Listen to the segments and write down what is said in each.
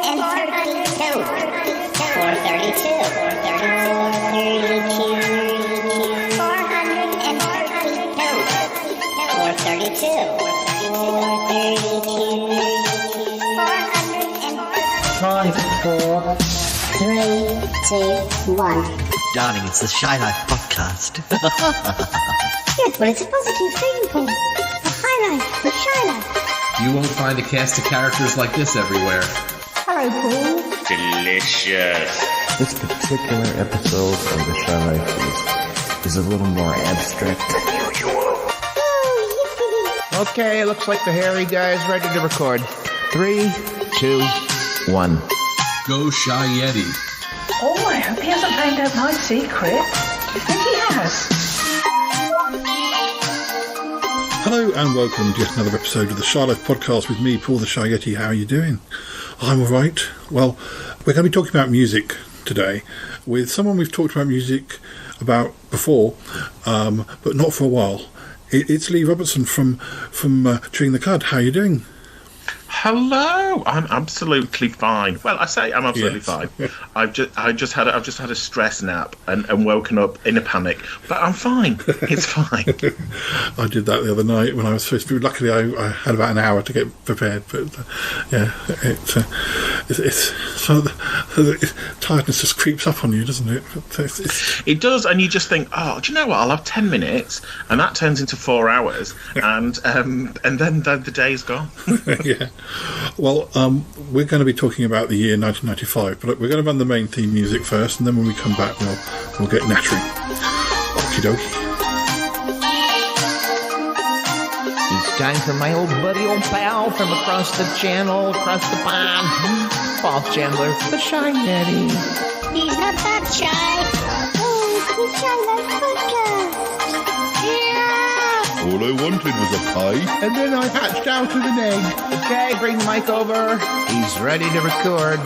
Five, four, three, two, one. Darling, it's the Shhh podcast. Yes, well, it's a positive thing, Paul. The highlight, the Shhh. You won't find a cast of characters like this everywhere. Hello, Paul. Delicious. This particular episode of the Shhh is a little more abstract than usual. Oh, Okay, looks like the hairy guy is ready to record. 3, 2, 1. Go Shy Yeti. Oh, I hope he hasn't found out my secret. Do you think he has? Hello and welcome to yet another episode of the Shhh podcast with me, Paul the Shy Yeti. How are you doing? I'm alright. Well, we're going to be talking about music today with someone we've talked about music about before, but not for a while. It's Lee Robertson from Chewing the Cud. How are you doing? Hello, I'm absolutely fine. Well, I say I'm absolutely fine. I've just had a stress nap and woken up in a panic, but I'm fine. It's fine. I did that the other night when I was supposed to. Luckily, I had about an hour to get prepared. But it's so tiredness just creeps up on you, doesn't it? It does, and you just think, oh, do you know what? I'll have 10 minutes, and that turns into 4 hours, and then the day's gone. Yeah. Well, we're going to be talking about the year 1995, but we're going to run the main theme music first, and then when we come back, we'll get nattering. Okie dokie. It's time for my old buddy, old pal from across the channel, across the pond, Paul Chandler, the Shy Yeti. he's not that shy. Oh, the Shhh podcast. Yeah. All I wanted was a pie. And then I hatched out of an egg. Okay, bring the mic over. He's ready to record.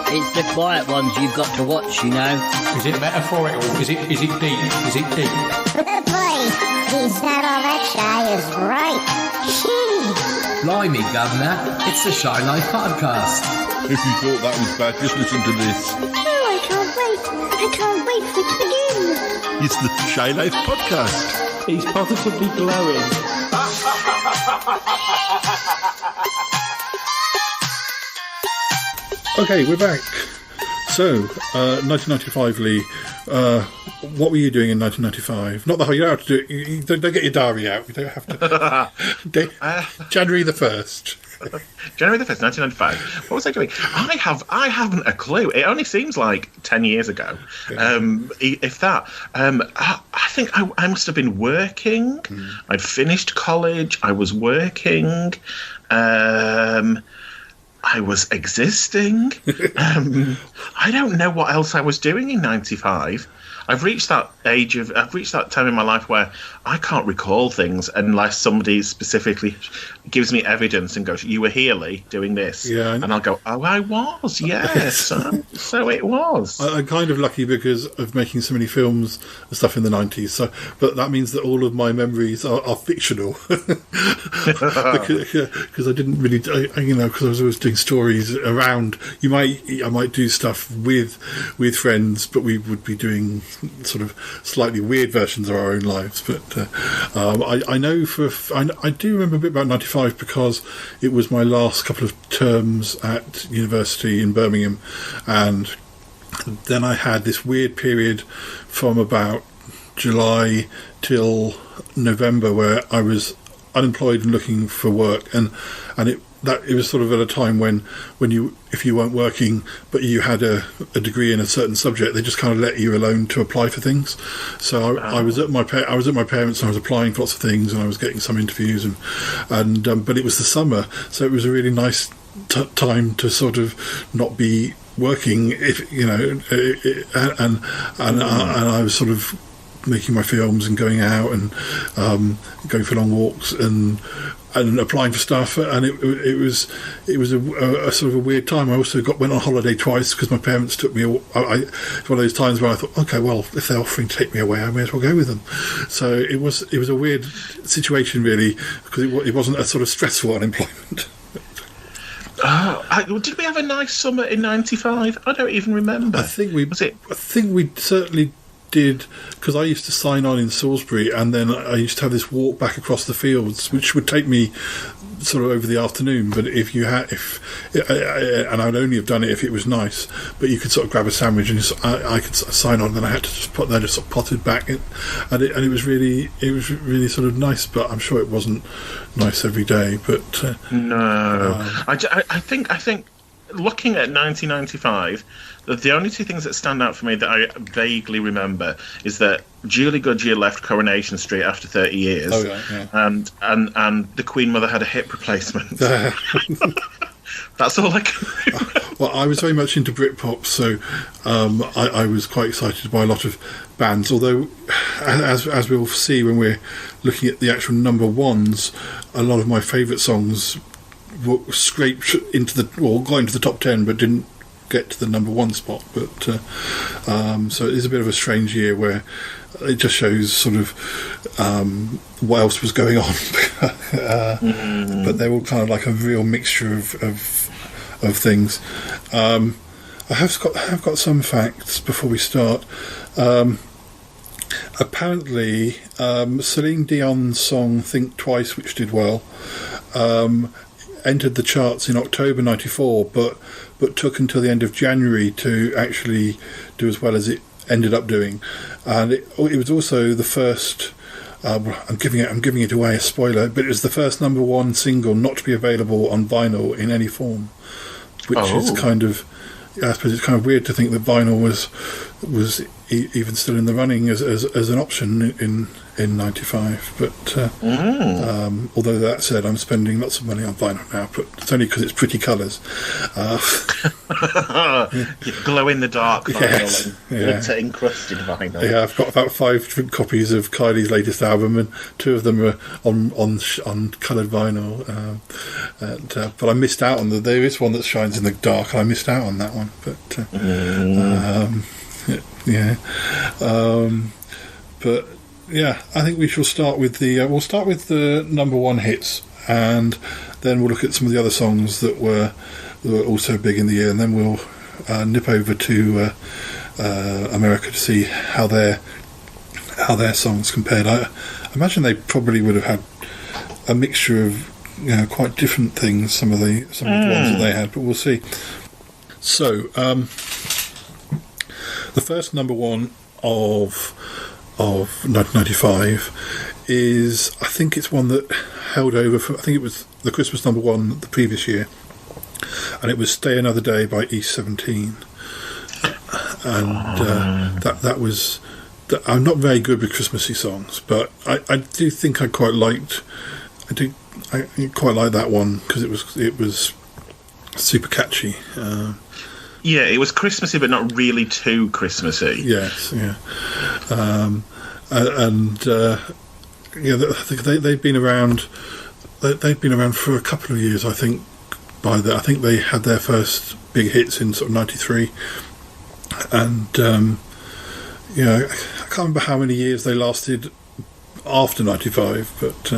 It's the quiet ones you've got to watch, you know. Is it metaphorical? Is it deep? Is it deep? Boy, he's not all that shy, is right. Gee. Blimey, Governor. It's the Shhh podcast. If you thought that was bad, just listen to this. Oh, I can't wait. I can't wait for it to begin. It's the Shy Life podcast. He's positively glowing. Okay, we're back. So, 1995, Lee. What were you doing in 1995? Not the whole. You don't have to do it. You don't get your diary out. You don't have to. January the 1st. January the 5th, 1995. What was I doing? I haven't a clue. It only seems like 10 years ago. If that. I think I must have been working. I'd finished college. I was working. I was existing. I don't know what else I was doing in 95. I've reached that time in my life where I can't recall things unless somebody specifically gives me evidence and goes, "You were here, Lee, doing this," and I'll go, "Oh, I was, yes." So it was. I'm kind of lucky because of making so many films and stuff in the 90s. So, but that means that all of my memories are fictional because I didn't really, because I was always doing stories around. I might do stuff with friends, but we would be doing sort of slightly weird versions of our own lives. But I know I do remember a bit about 95 because it was my last couple of terms at university in Birmingham, and then I had this weird period from about July till November where I was unemployed and looking for work, and it was sort of at a time when if you weren't working but you had a degree in a certain subject, they just kind of let you alone to apply for things. So I was at my parents and I was applying for lots of things and I was getting some interviews and but it was the summer, so it was a really nice time to sort of not be working, and I was sort of making my films and going out and going for long walks and applying for stuff, and it was a sort of a weird time. I also went on holiday twice because my parents took me. It's one of those times where I thought, okay, well, if they're offering to take me away, I may as well go with them. So it was a weird situation really, because it wasn't a sort of stressful unemployment. Did we have a nice summer in '95? I don't even remember. I think we Was it? I think we certainly did, because I used to sign on in Salisbury, and then I used to have this walk back across the fields, which would take me sort of over the afternoon. But and I'd only have done it if it was nice. But you could sort of grab a sandwich and I could sign on, and then I had to just sort of potted back, and it was really sort of nice. But I'm sure it wasn't nice every day. But No, I think looking at 1995, the only two things that stand out for me that I vaguely remember is that Julie Goodyear left Coronation Street after 30 years, and the Queen Mother had a hip replacement. That's all I can remember. Well, I was very much into Brit-Pop, so I was quite excited by a lot of bands. Although, as we'll see when we're looking at the actual number ones, a lot of my favourite songs scraped got into the top 10, but didn't get to the number one spot. But so it is a bit of a strange year where it just shows sort of what else was going on. But they're all kind of like a real mixture of things. I have got some facts before we start. Apparently, Celine Dion's song "Think Twice," which did well, entered the charts in October '94, but took until the end of January to actually do as well as it ended up doing, and it was also the first. I'm giving it away, a spoiler, but it was the first number one single not to be available on vinyl in any form, which is kind of. I suppose it's kind of weird to think that vinyl was even still in the running as an option in '95. But although that said, I'm spending lots of money on vinyl now, but it's only because it's pretty colours. Glow in the dark vinyl, Yes, and yeah. glitter encrusted vinyl. Yeah, I've got about 5 different copies of Kylie's latest album, and 2 of them are on coloured vinyl. But I missed out on there is one that shines in the dark, and I missed out on that one. But but yeah, I think we shall start with we'll start with the number one hits, and then we'll look at some of the other songs that were also big in the year, and then we'll nip over to America to see how their songs compared. I imagine they probably would have had a mixture of quite different things. Some of the ones that they had, but we'll see. So the first number one of 1995 is, I think it's one that held over for, I think it was the Christmas number one the previous year, and it was "Stay Another Day" by East 17, and that was. I'm not very good with Christmassy songs, but I do think I quite liked that one because it was super catchy. Yeah, it was Christmassy, but not really too Christmassy. Yes, yeah, I think they've been around. They've been around for a couple of years, I think. I think they had their first big hits in sort of '93, and I can't remember how many years they lasted after '95, but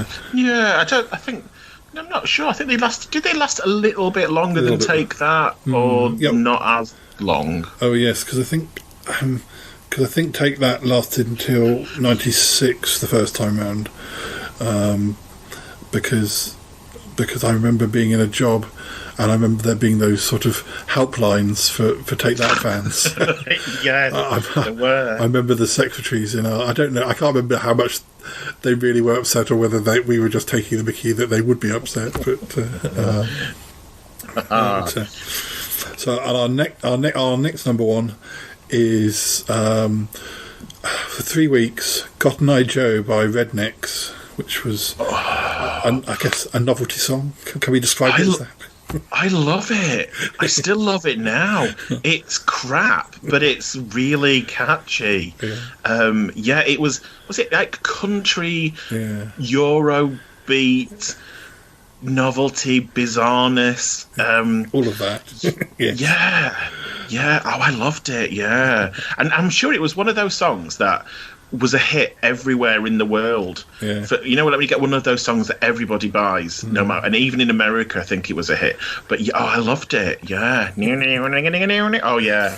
I'm not sure. I think did they last a little bit longer than Take That, or not as long? Oh yes, because I think Take That lasted until '96 the first time round, because I remember being in a job, and I remember there being those sort of helplines for Take That fans. Yes, there were. I remember the secretaries I don't know, I can't remember how much they really were upset, or whether we were just taking the mickey that they would be upset. So our next number one is for 3 weeks, "Cotton Eye Joe" by Rednecks, which was I guess a novelty song. Can we describe it as that? I love it. I still love it now. It's crap, but it's really catchy. It was it like country, Eurobeat, novelty, bizarreness, all of that. Yeah. Oh, I loved it. Yeah, and I'm sure it was one of those songs that was a hit everywhere in the world. Yeah. You know, when you get one of those songs that everybody buys, no matter, and even in America, I think it was a hit. But I loved it. Yeah. Oh yeah.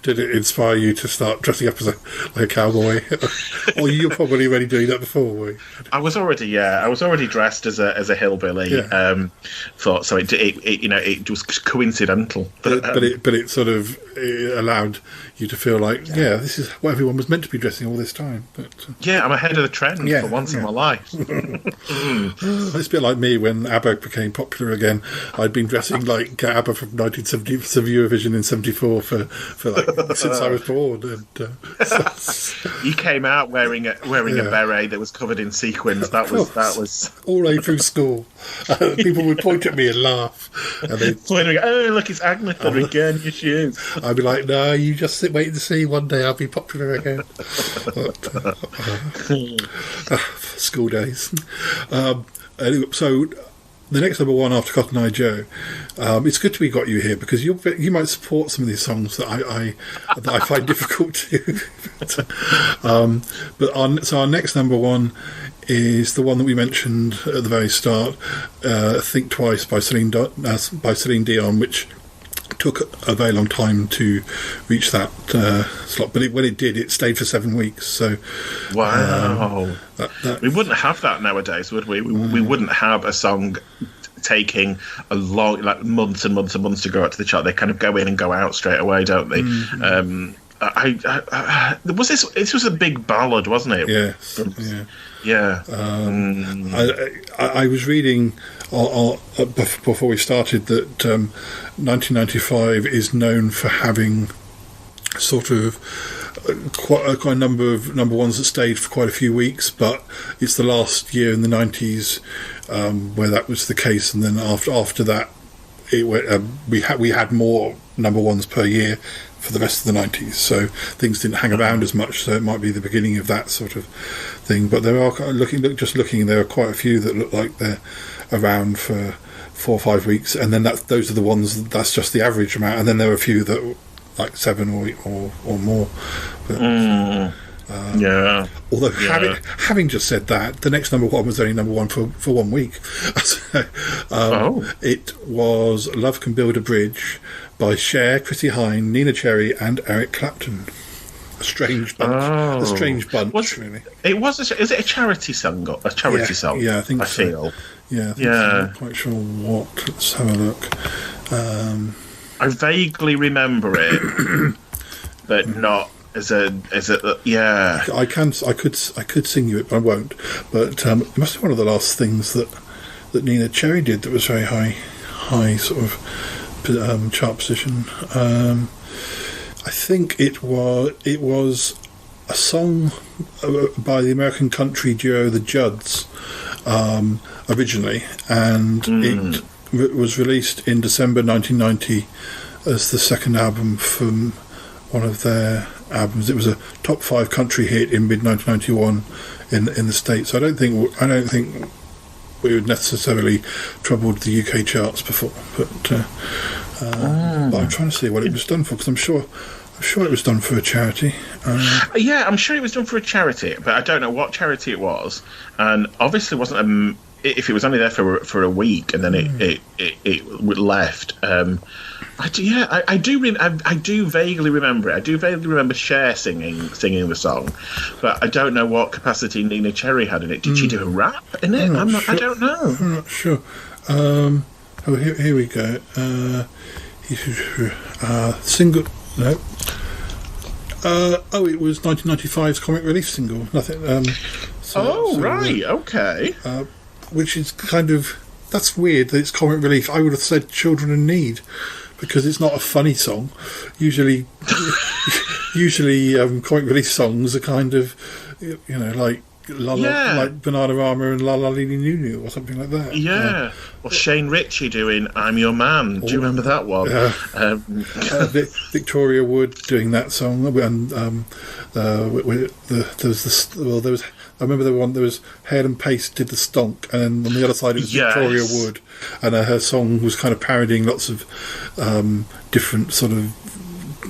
Did it inspire you to start dressing up as a cowboy? Or you're probably already doing that before, were you? I was already dressed as a hillbilly. Yeah. So it was coincidental. But it sort of allowed you to feel like, this is what everyone was meant to be dressing all this time. But I'm ahead of the trend for once in my life. It's a bit like me when ABBA became popular again. I'd been dressing like ABBA from 1970 for Eurovision in '74 for like since I was born. And you came out wearing a beret that was covered in sequins. That was all the way through school. People would point at me and laugh, and they'd pointing, "Oh, look, it's Agnetha again. Your shoes." I'd be like, "No, you just wait and see. One day I'll be popular again." School days. Anyway, so the next number one after Cotton Eye Joe, it's good to be got you here because you might support some of these songs that I find difficult to. But our next number one is the one that we mentioned at the very start, "Think Twice" by Celine Dion, which took a very long time to reach that slot, but when it did, it stayed for 7 weeks. So, wow, we wouldn't have that nowadays, would we? We wouldn't have a song taking a long, like months and months and months to go out to the chart. They kind of go in and go out straight away, don't they? This was a big ballad, wasn't it? Yes. Yeah. I was reading before we started that 1995 is known for having sort of quite a number of number ones that stayed for quite a few weeks, but it's the last year in the 90s where that was the case, and then after that we had more number ones per year for the rest of the 90s, so things didn't hang around as much, so it might be the beginning of that sort of thing. But there are there are quite a few that look like they're around for 4 or 5 weeks, and then those are the ones that's just the average amount, and then there are a few that like 7 or more. But, although having just said that, the next number one was only number one for 1 week. It was "Love Can Build a Bridge" by Cher, Chrissie Hynde, Nina Cherry, and Eric Clapton. A strange bunch, really. Is it a charity song? A charity song? Yeah, I think I so. feel. Yeah, so. I'm not quite sure what. Let's have a look. I vaguely remember it, but not as a I could sing you it, but I won't. But it must be one of the last things that Nina Cherry did that was very high sort of chart position. I think it was a song by the American country duo the Judds originally, and it was released in December 1990 as the second album from one of their albums. It was a top 5 country hit in mid 1991 in the States. I don't think we would necessarily troubled the UK charts before, but I'm trying to see what it was done for, because I'm sure it was done for a charity. I'm sure it was done for a charity, but I don't know what charity it was, and obviously wasn't if it was only there for a week and then it left. I do vaguely remember it. I do vaguely remember Cher singing the song, but I don't know what capacity Nina Cherry had in it. Did she do a rap in it? I don't know. I'm not sure. Here we go. Single. No. It was 1995's comic relief single. Nothing. Okay. Which is kind of, that's weird that it's comic relief. I would have said Children in Need, because it's not a funny song. Usually comic relief songs are kind of, like like Bananarama and La La Lili Nunu or something like that. Yeah. Or Shane Ritchie doing "I'm Your Man." Do you remember that one? Victoria Wood doing that song, and there was. I remember there was Hale and Pace did the Stonk, and on the other side it was Victoria Wood, and her song was kind of parodying lots of different sort of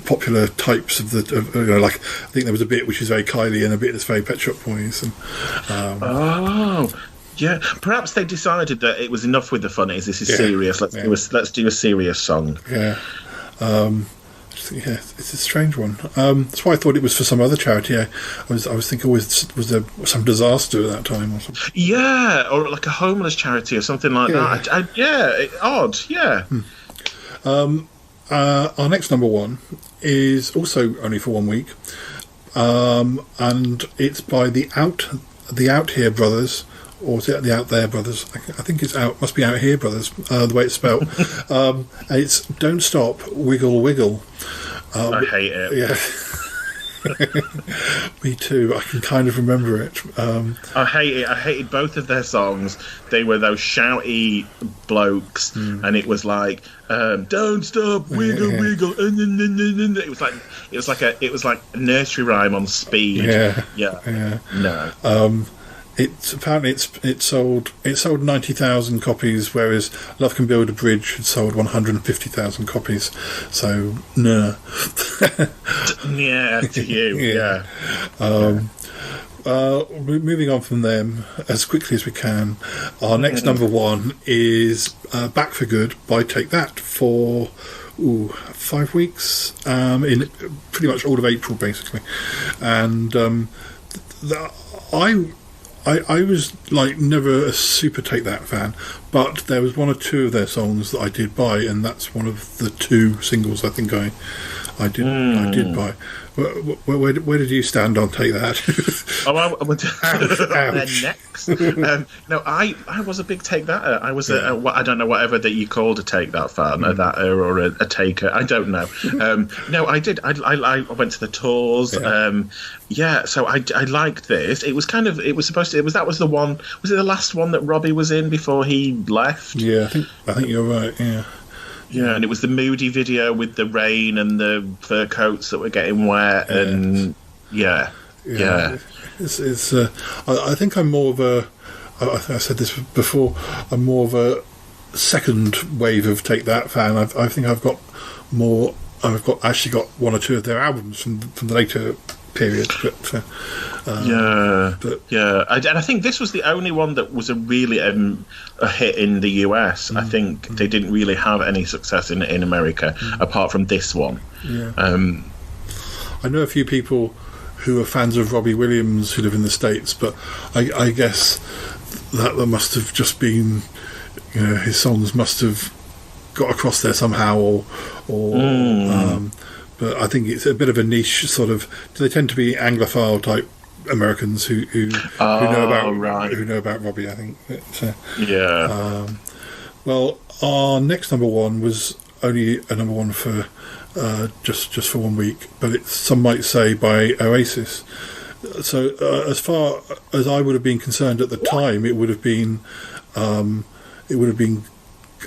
popular types of like I think there was a bit which is very Kylie and a bit that's very Pet Shop Boys. And, yeah. Perhaps they decided that it was enough with the funnies. This is serious. Let's do a serious song. Yeah. It's a strange one. That's why I thought it was for some other charity. I was thinking, was there some disaster at that time or something? Yeah, or like a homeless charity or something like that. Odd. Yeah. Our next number one is also only for 1 week, and it's by the Out Here Brothers. Or is it the Out There Brothers? I think it's must be Out Here Brothers, the way it's spelled. It's Don't Stop, Wiggle Wiggle. I hate it. Yeah. Me too. I can kind of remember it. I hate it. I hated both of their songs. They were those shouty blokes, and it was like, "Don't stop, wiggle, wiggle." It was like a nursery rhyme on speed. Yeah. No. It sold 90,000 copies, whereas Love Can Build a Bridge had sold 150,000 copies. So no. Yeah, to you. Yeah. Moving on from them as quickly as we can. Our next number one is Back for Good by Take That for 5 weeks, in pretty much all of April, basically. And I was like never a super Take That fan, but there was one or two of their songs that I did buy, and that's one of the 2 singles I think I did buy. Where did you stand on Take That? I went to next. No, I was a big Take That. I was I don't know, whatever that you called a Take That fan, a that-er or a taker. I don't know. No, I did. I went to the tours. So I liked this. It was kind of. It was supposed to. That was the one. Was it the last one that Robbie was in before he left? Yeah, I think you're right. Yeah. Yeah, and it was the moody video with the rain and the fur coats that were getting wet, and yeah. It's I think I'm more of a. I said this before. I'm more of a second wave of Take That fan. I think I've got more. Actually got 1 or 2 of their albums from the later period, but and I think this was the only one that was a really a hit in the US. I think they didn't really have any success in America apart from this one. I know a few people who are fans of Robbie Williams who live in the States, but I guess that must have just been, his songs must have got across there somehow, but I think it's a bit of a niche sort of. They tend to be Anglophile type Americans who know about Robbie. I think. But, well, our next number one was only a number one for just for 1 week, but it's Some Might Say by Oasis. So as far as I would have been concerned at the time, it would have been.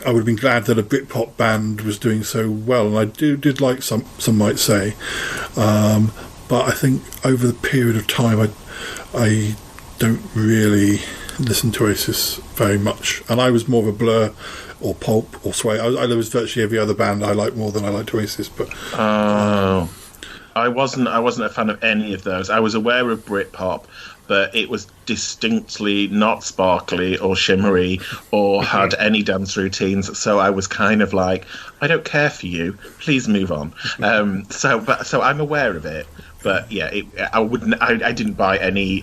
I would have been glad that a Brit-Pop band was doing so well, and I did like some might say, but I think over the period of time I don't really listen to Oasis very much, and I was more of a Blur or Pulp or Sway. I was virtually every other band I like more than I liked Oasis, but I wasn't a fan of any of those. I was aware of Brit-Pop, but it was distinctly not sparkly or shimmery or had any dance routines. So I was kind of like, I don't care for you. Please move on. So I'm aware of it. But yeah, I didn't buy any.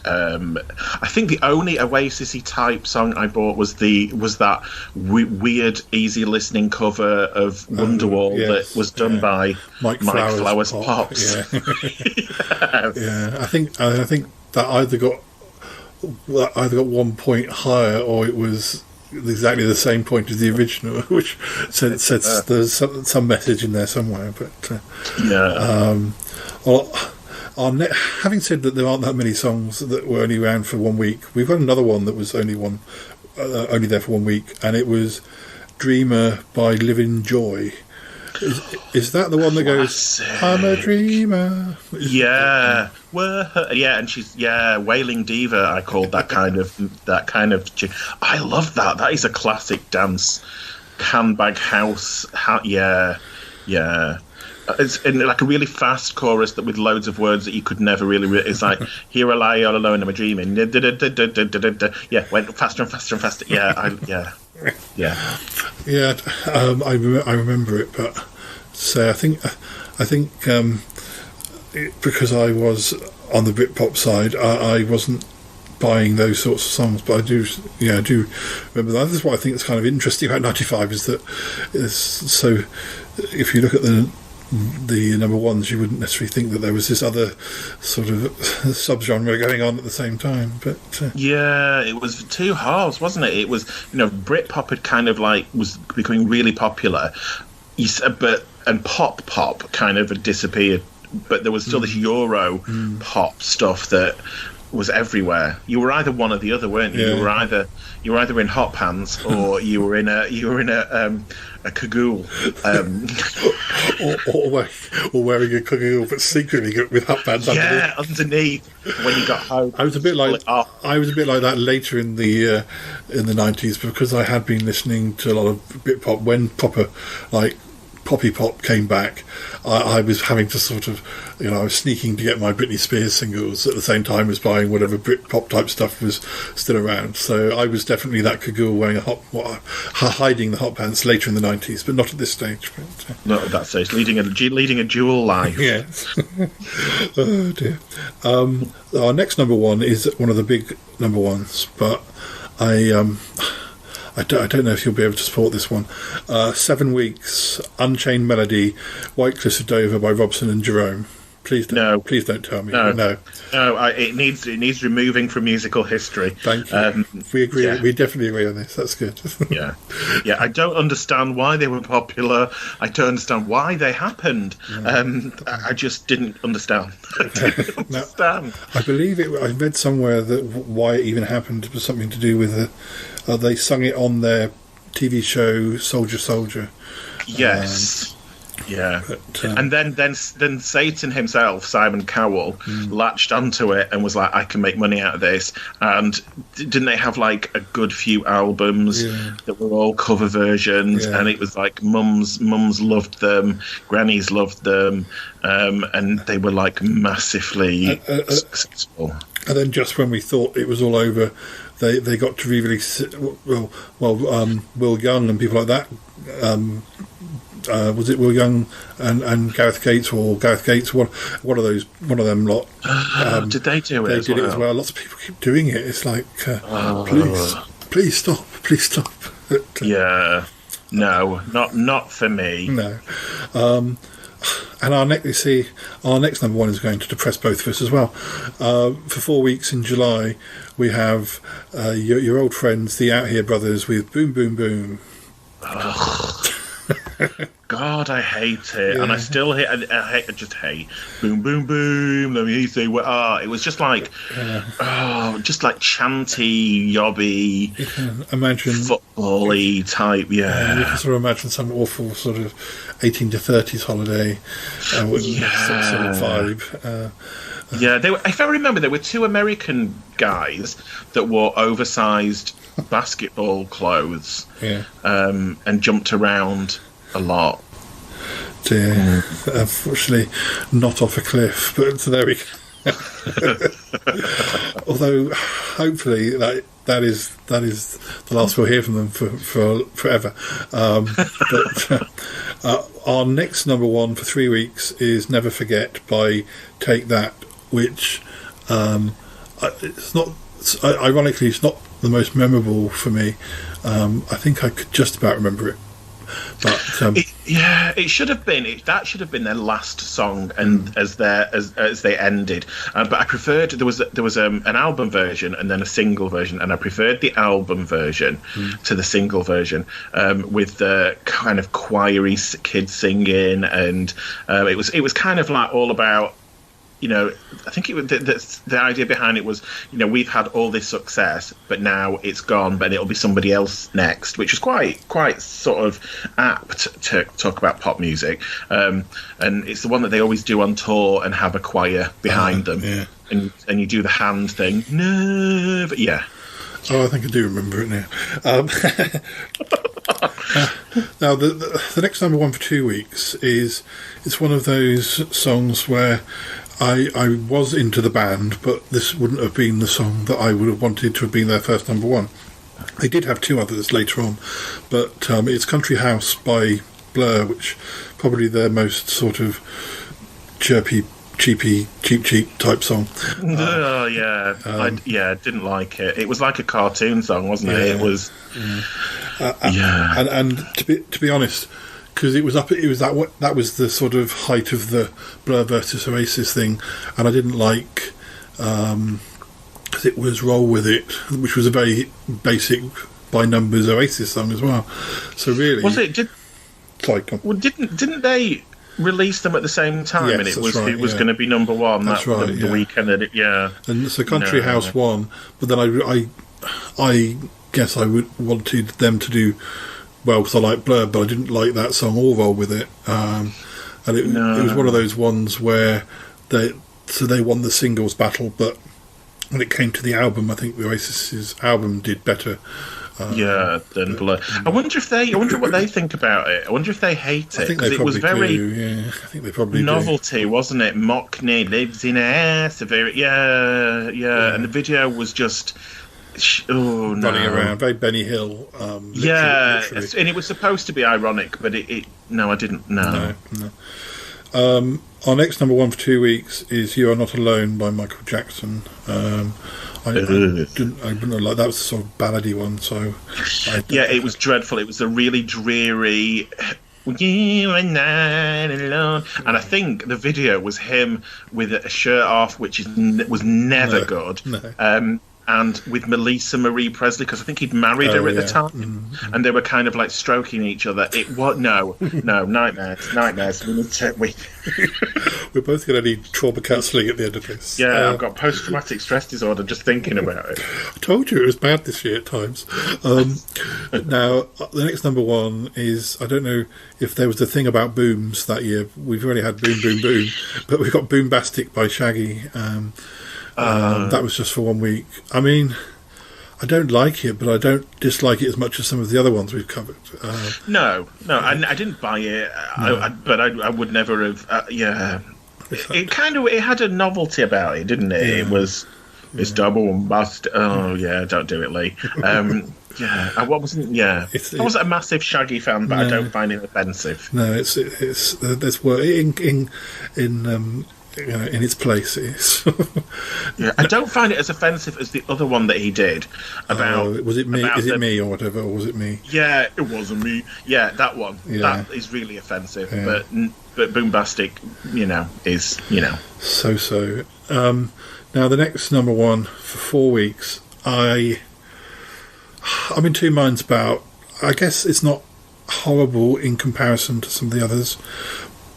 I think the only Oasis-y type song I bought was that weird, easy listening cover of Wonderwall that was done by Mike Flowers Pops. Yeah. I think that either got 1 point higher, or it was exactly the same point as the original, which says there's some message in there somewhere. But having said that, there aren't that many songs that were only around for 1 week. We've got another one that was only there for 1 week, and it was "Dreamer" by Living Joy. Is that the one that goes, "I'm a dreamer"? Yeah, and she's wailing diva. I called that kind of. I love that. That is a classic dance, handbag house. It's in like a really fast chorus that with loads of words that you could never really. It's like here I lie all alone, am I dreaming? Yeah, went faster and faster and faster. Yeah. I remember it, but so I think because I was on the Brit-Pop side, I wasn't buying those sorts of songs, but I do remember that. That's what I think is kind of interesting about 95 is that so if you look at the number ones, you wouldn't necessarily think that there was this other sort of subgenre going on at the same time. But yeah, it was two halves, wasn't it? It was, Britpop had kind of like was becoming really popular, and pop kind of had disappeared, but there was still this Euro pop stuff that was everywhere. You were either one or the other, weren't you? Yeah. You were either in hot pants or you were in a cagoule, or wearing a cagoule, but secretly with hot pants. Yeah, underneath when you got home. I was a bit like that later in the 90s because I had been listening to a lot of Britpop when proper like poppy pop came back. I was having to sort of, I was sneaking to get my Britney Spears singles at the same time as buying whatever Britpop type stuff was still around. So I was definitely that cagoule wearing hiding the hot pants later in the 90s, but not at this stage. But, not at that stage, leading a dual life. Yes. Oh dear. Our next number one is one of the big number ones, but I don't know if you'll be able to support this one. 7 Weeks, Unchained Melody, White Cliffs of Dover by Robson and Jerome. Please don't tell me. No. It needs removing from musical history. Thank you. We agree. Yeah. We definitely agree on this. That's good. Yeah. I don't understand why they were popular. I don't understand why they happened. I just didn't understand. I believe I read somewhere that why it even happened was something to do with they sung it on their TV show Soldier Soldier. Yes. Yeah, but, and then Satan himself, Simon Cowell, latched onto it and was like, I can make money out of this. And didn't they have like a good few albums that were all cover versions? And it was like mums loved them, grannies loved them, and they were like massively successful. And then just when we thought it was all over, they got to re-release Will Young and people like that. Was it Will Young and Gareth Gates, or Gareth Gates? One of them lot. Did they do it? They did it as well. Lots of people keep doing it. It's like, please stop. But, yeah, no, not for me. No. And our next number one is going to depress both of us as well. For 4 weeks in July, we have your old friends, the Out Here Brothers, with Boom Boom Boom. God, I hate it, and I still hate. I just hate boom, boom, boom. Let me say what. It was just like, just like chanty, yobby, imagine football-y type. Yeah, you can sort of imagine some awful sort of 18 to 30s holiday with sort of vibe. If I remember, there were two American guys that wore oversized basketball clothes, and jumped around a lot. Dear, unfortunately, not off a cliff, but there we go. Although, hopefully, that is the last we'll hear from them for forever. But our next number one for 3 weeks is "Never Forget" by Take That, which it's not. Ironically, it's not the most memorable for me. I think I could just about remember it. But it should have been. That should have been their last song, and as they ended. But I preferred there was an album version and then a single version, and I preferred the album version to the single version, with the kind of choiry kids singing, and it was kind of like all about. I think it was the idea behind it was, we've had all this success, but now it's gone, but it'll be somebody else next, which is quite sort of apt to talk about pop music. And it's the one that they always do on tour and have a choir behind them, and you do the hand thing. No, but yeah. Oh, I think I do remember it now. Now, the next number one for 2 weeks it's one of those songs where I was into the band, but this wouldn't have been the song that I would have wanted to have been their first number one. They did have 2 others later on, but it's Country House by Blur, which probably their most sort of chirpy, cheap type song. Oh yeah, I didn't like it. It was like a cartoon song, wasn't it? It was. And to be honest, because it was that was the sort of height of the Blur versus Oasis thing, and I didn't like because it was Roll With It, which was a very basic by numbers Oasis song as well. So really, was it? Well, didn't they release them at the same time? Yes, and it was right, going to be number one. That's right. The weekend that And so Country House won, but then I guess I wanted them to do well because I like Blur, but I didn't like that song or Roll With It. And it was one of those ones where they won the singles battle, but when it came to the album, I think the Oasis's album did better. Than Blur. I wonder what they think about it. I wonder if they hate it. I think they probably was very do. Yeah, I think they probably novelty, do. Wasn't it? Mockney lives in a very and the video was just running around, very Benny Hill. Literally. And it was supposed to be ironic, but it I didn't know. No. Our next number one for 2 weeks is "You Are Not Alone" by Michael Jackson. I wouldn't like that was the sort of ballady one. So it was dreadful. It was a really dreary. You are not alone, and I think the video was him with a shirt off, which was never good. No. And with Melissa Marie Presley, because I think he'd married her at the time, and they were kind of like stroking each other. It was nightmares. We're both going to need trauma counselling at the end of this. Yeah, I've got post-traumatic stress disorder just thinking about it. I told you it was bad this year at times. Now, the next number one is, I don't know if there was a thing about booms that year. We've already had Boom Boom Boom, but we've got Boombastic by Shaggy. That was just for 1 week. I mean, I don't like it, but I don't dislike it as much as some of the other ones we've covered. No, I didn't buy it, but I would never have. It had a novelty about it, didn't it? Yeah. It was double and bust. Oh yeah, don't do it, Lee. I wasn't. I wasn't a massive Shaggy fan, but I don't find it offensive. No, there's work in its place. It is. I don't find it as offensive as the other one that he did about. Was it me? Is it me or whatever? Or was it me? Yeah, it wasn't me. Yeah, that one. Yeah. That is really offensive. Yeah. But Boombastic, is so. Now the next number one for 4 weeks, I'm in two minds about. I guess it's not horrible in comparison to some of the others,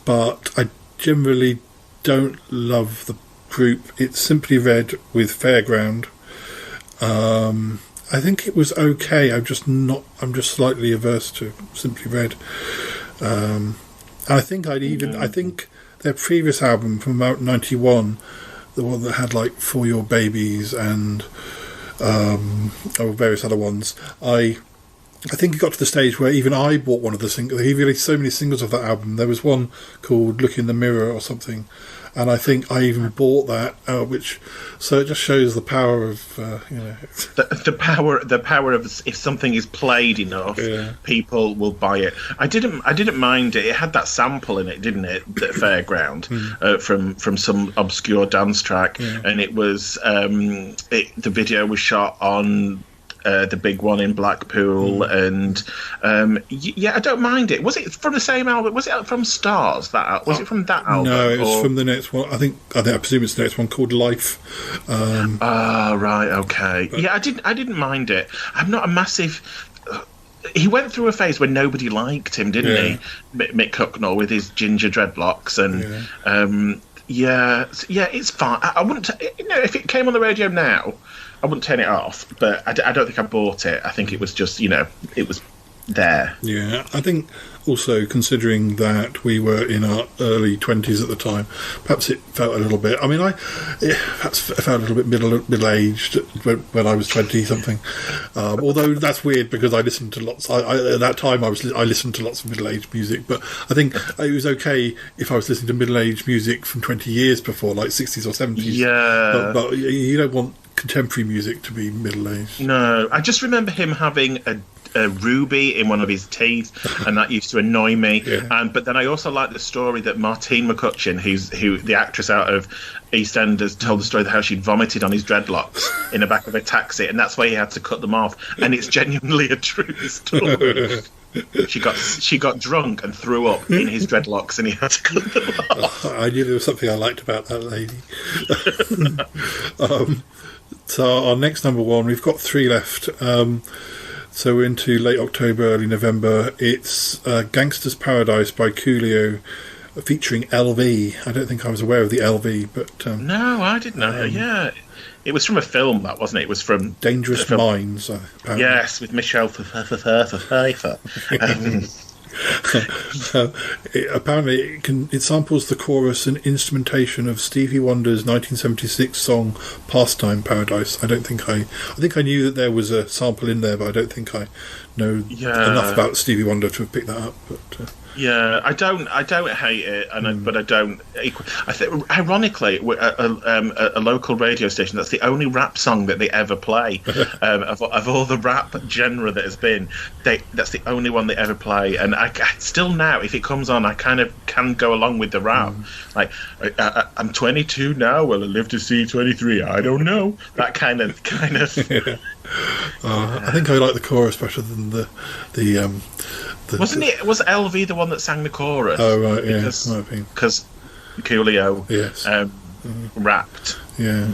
but I generally don't love the group. It's Simply Red with Fairground. I think it was okay. I'm just slightly averse to Simply Red. I think their previous album from about 91, the one that had like For Your Babies and various other ones, I think it got to the stage where even I bought one of the singles. He released so many singles of that album. There was one called Look in the Mirror or something, and I think I even bought that, so it just shows the power of the power of if something is played enough, people will buy it. I didn't mind it. It had that sample in it, didn't it? The Fairground from some obscure dance track, and it was the video was shot on. The big one in Blackpool, and I don't mind it. Was it from the same album? Was it from Stars? Was it from that album? No, it was from the next one. I presume it's the next one called Life. Right, okay. I didn't mind it. I'm not a massive. He went through a phase where nobody liked him, didn't he? Mick Hucknall with his ginger dreadlocks, and it's fine. I wouldn't. If it came on the radio now, I wouldn't turn it off, but I don't think I bought it. I think it was just, it was there. Yeah, I think also, considering that we were in our early 20s at the time, perhaps it felt a little bit. I mean, perhaps I felt a little bit middle-aged when I was 20-something. Although that's weird because I listened to lots. At that time, I listened to lots of middle-aged music, but I think it was okay if I was listening to middle-aged music from 20 years before, like 60s or 70s. Yeah, but you don't want contemporary music to be middle-aged. No, I just remember him having a ruby in one of his teeth, and that used to annoy me. Yeah. But then I also like the story that Martine McCutcheon, who the actress out of EastEnders, told the story of how she'd vomited on his dreadlocks in the back of a taxi, and that's why he had to cut them off. And it's genuinely a true story. She got drunk and threw up in his dreadlocks, and he had to cut them off. I knew there was something I liked about that lady. So our next number one, we've got 3 left. So we're into late October, early November. It's Gangster's Paradise by Coolio, featuring LV. I don't think I was aware of the LV, but... no, I didn't know. Yeah. It was from a film, that, wasn't it? It was from... Dangerous Minds, apparently. Yes, with Michelle Pfeiffer. Apparently it samples the chorus and instrumentation of Stevie Wonder's 1976 song Pastime Paradise. I think I knew that there was a sample in there, but I don't think I know enough about Stevie Wonder to have picked that up. But yeah, I don't hate it, but I don't. I think, ironically, a local radio station, that's the only rap song that they ever play. Of all the rap genre that has been, that's the only one they ever play. And I still now, if it comes on, I kind of can go along with the rap. Like, I'm 22 now. Will I live to see 23? I don't know. That kind of. Yeah. I think I like the chorus better than the wasn't it? Was LV the one that sang the chorus? Oh right, yeah, because Coolio, rapped. Yeah.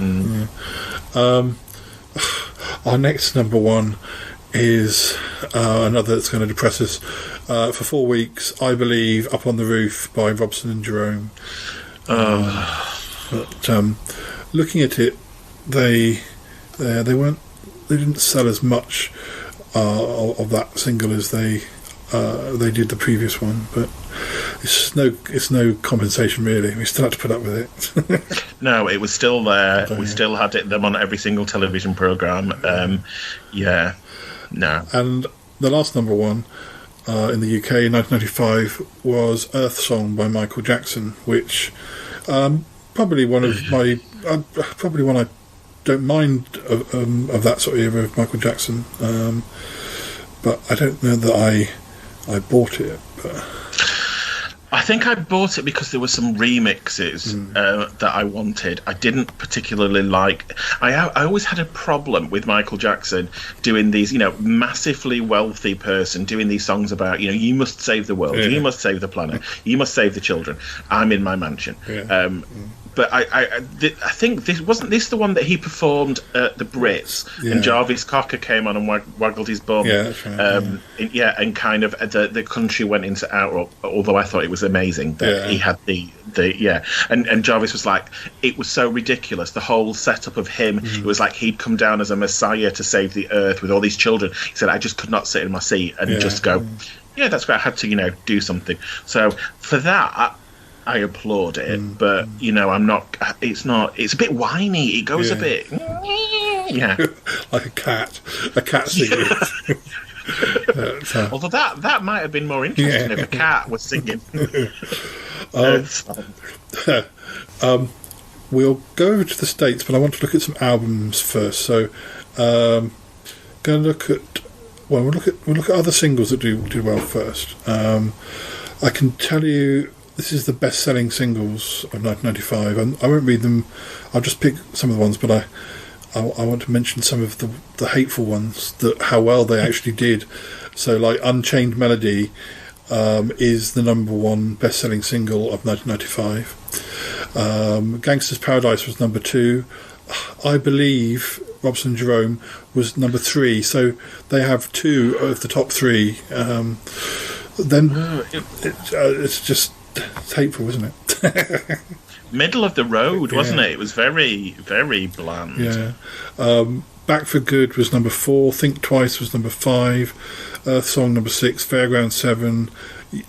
Our next number one is another that's going to depress us. For 4 weeks, I Believe, Up on the Roof by Robson and Jerome. But looking at it, they didn't sell as much of that single as they did the previous one, but it's no compensation really. We still had to put up with it. No, it was still there. We still had them on every single television programme. No. And the last number one in the UK in 1995 was Earth Song by Michael Jackson, which probably one I don't mind of that sort of era of Michael Jackson, but I don't know that I bought it. But I think I bought it because there were some remixes that I wanted. I didn't particularly like. I always had a problem with Michael Jackson doing these, massively wealthy person doing these songs about, you must save the world, you must save the planet, you must save the children. I'm in my mansion. But I think this wasn't the one that he performed at the Brits, and Jarvis Cocker came on and waggled his bum. Yeah, that's right. And kind of the country went into outrage. Although I thought it was amazing that he had and Jarvis was like, it was so ridiculous. The whole setup of him, it was like he'd come down as a messiah to save the earth with all these children. He said, I just could not sit in my seat and just go, that's great. I had to do something. So for that, I applaud it, but I'm not. It's not. It's a bit whiny. It goes a bit, like a cat singing. Although that might have been more interesting if a cat was singing. We'll go over to the States, but I want to look at some albums first. So, going to look at. Well, we'll look at other singles that do well first. I can tell you. This is the best-selling singles of 1995. I won't read them. I'll just pick some of the ones, but I want to mention some of the hateful ones, how well they actually did. So, like Unchained Melody is the number one best-selling single of 1995. Gangster's Paradise was number 2. I Believe, Robson Jerome, was number 3. So they have 2 of the top 3. It's just... It's hateful, isn't it? Middle of the road, wasn't it? It was very, very bland. Yeah. Back for Good was number 4. Think Twice was number 5. Earth Song number 6. Fairground 7.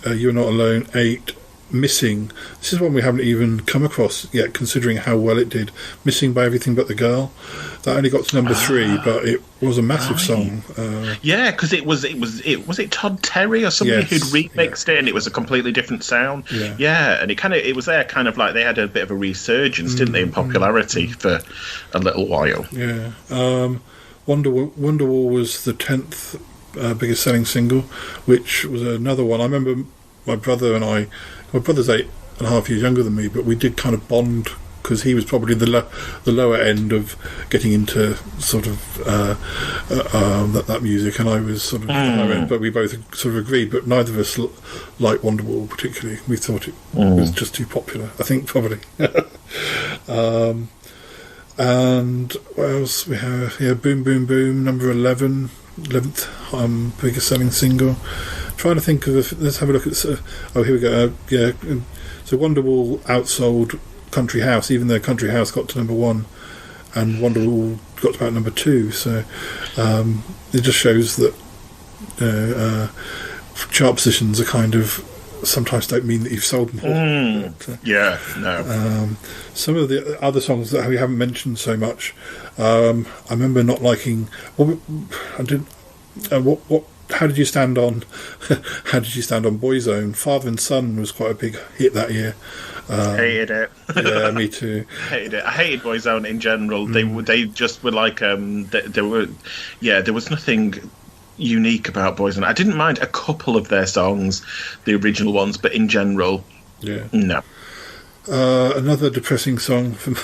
You're Not Alone 8. Missing. This is one we haven't even come across yet, considering how well it did. Missing by Everything But the Girl. That only got to number 3, but it was a massive song. Yeah, because was it Todd Terry or somebody who'd remixed it, and it was a completely different sound. Yeah, and it was there kind of like they had a bit of a resurgence, didn't they, in popularity for a little while. Yeah. Wonderwall was the 10th biggest selling single, which was another one. I remember my brother and I. My brother's 8.5 years younger than me, but we did kind of bond because he was probably the lower end of getting into sort of that music, and I was sort of the higher end. But we both sort of agreed, but neither of us liked Wonderwall particularly. We thought it was just too popular, I think, probably. And what else we have? Yeah, Boom Boom Boom, number 11th biggest selling single. Trying to think of let's have a look at. Here we go. So Wonderwall outsold Country House, even though Country House got to number 1, and Wonderwall got to about number 2. So it just shows that chart positions are kind of sometimes don't mean that you've sold more. Some of the other songs that we haven't mentioned so much. I remember not liking. How did you stand on? How did you stand on Boyzone? Father and Son was quite a big hit that year. Hated it. Yeah, me too. Hated it. I hated Boyzone in general. They just were like there was nothing unique about Boyzone. I didn't mind a couple of their songs, the original ones, but in general, no. Another depressing song from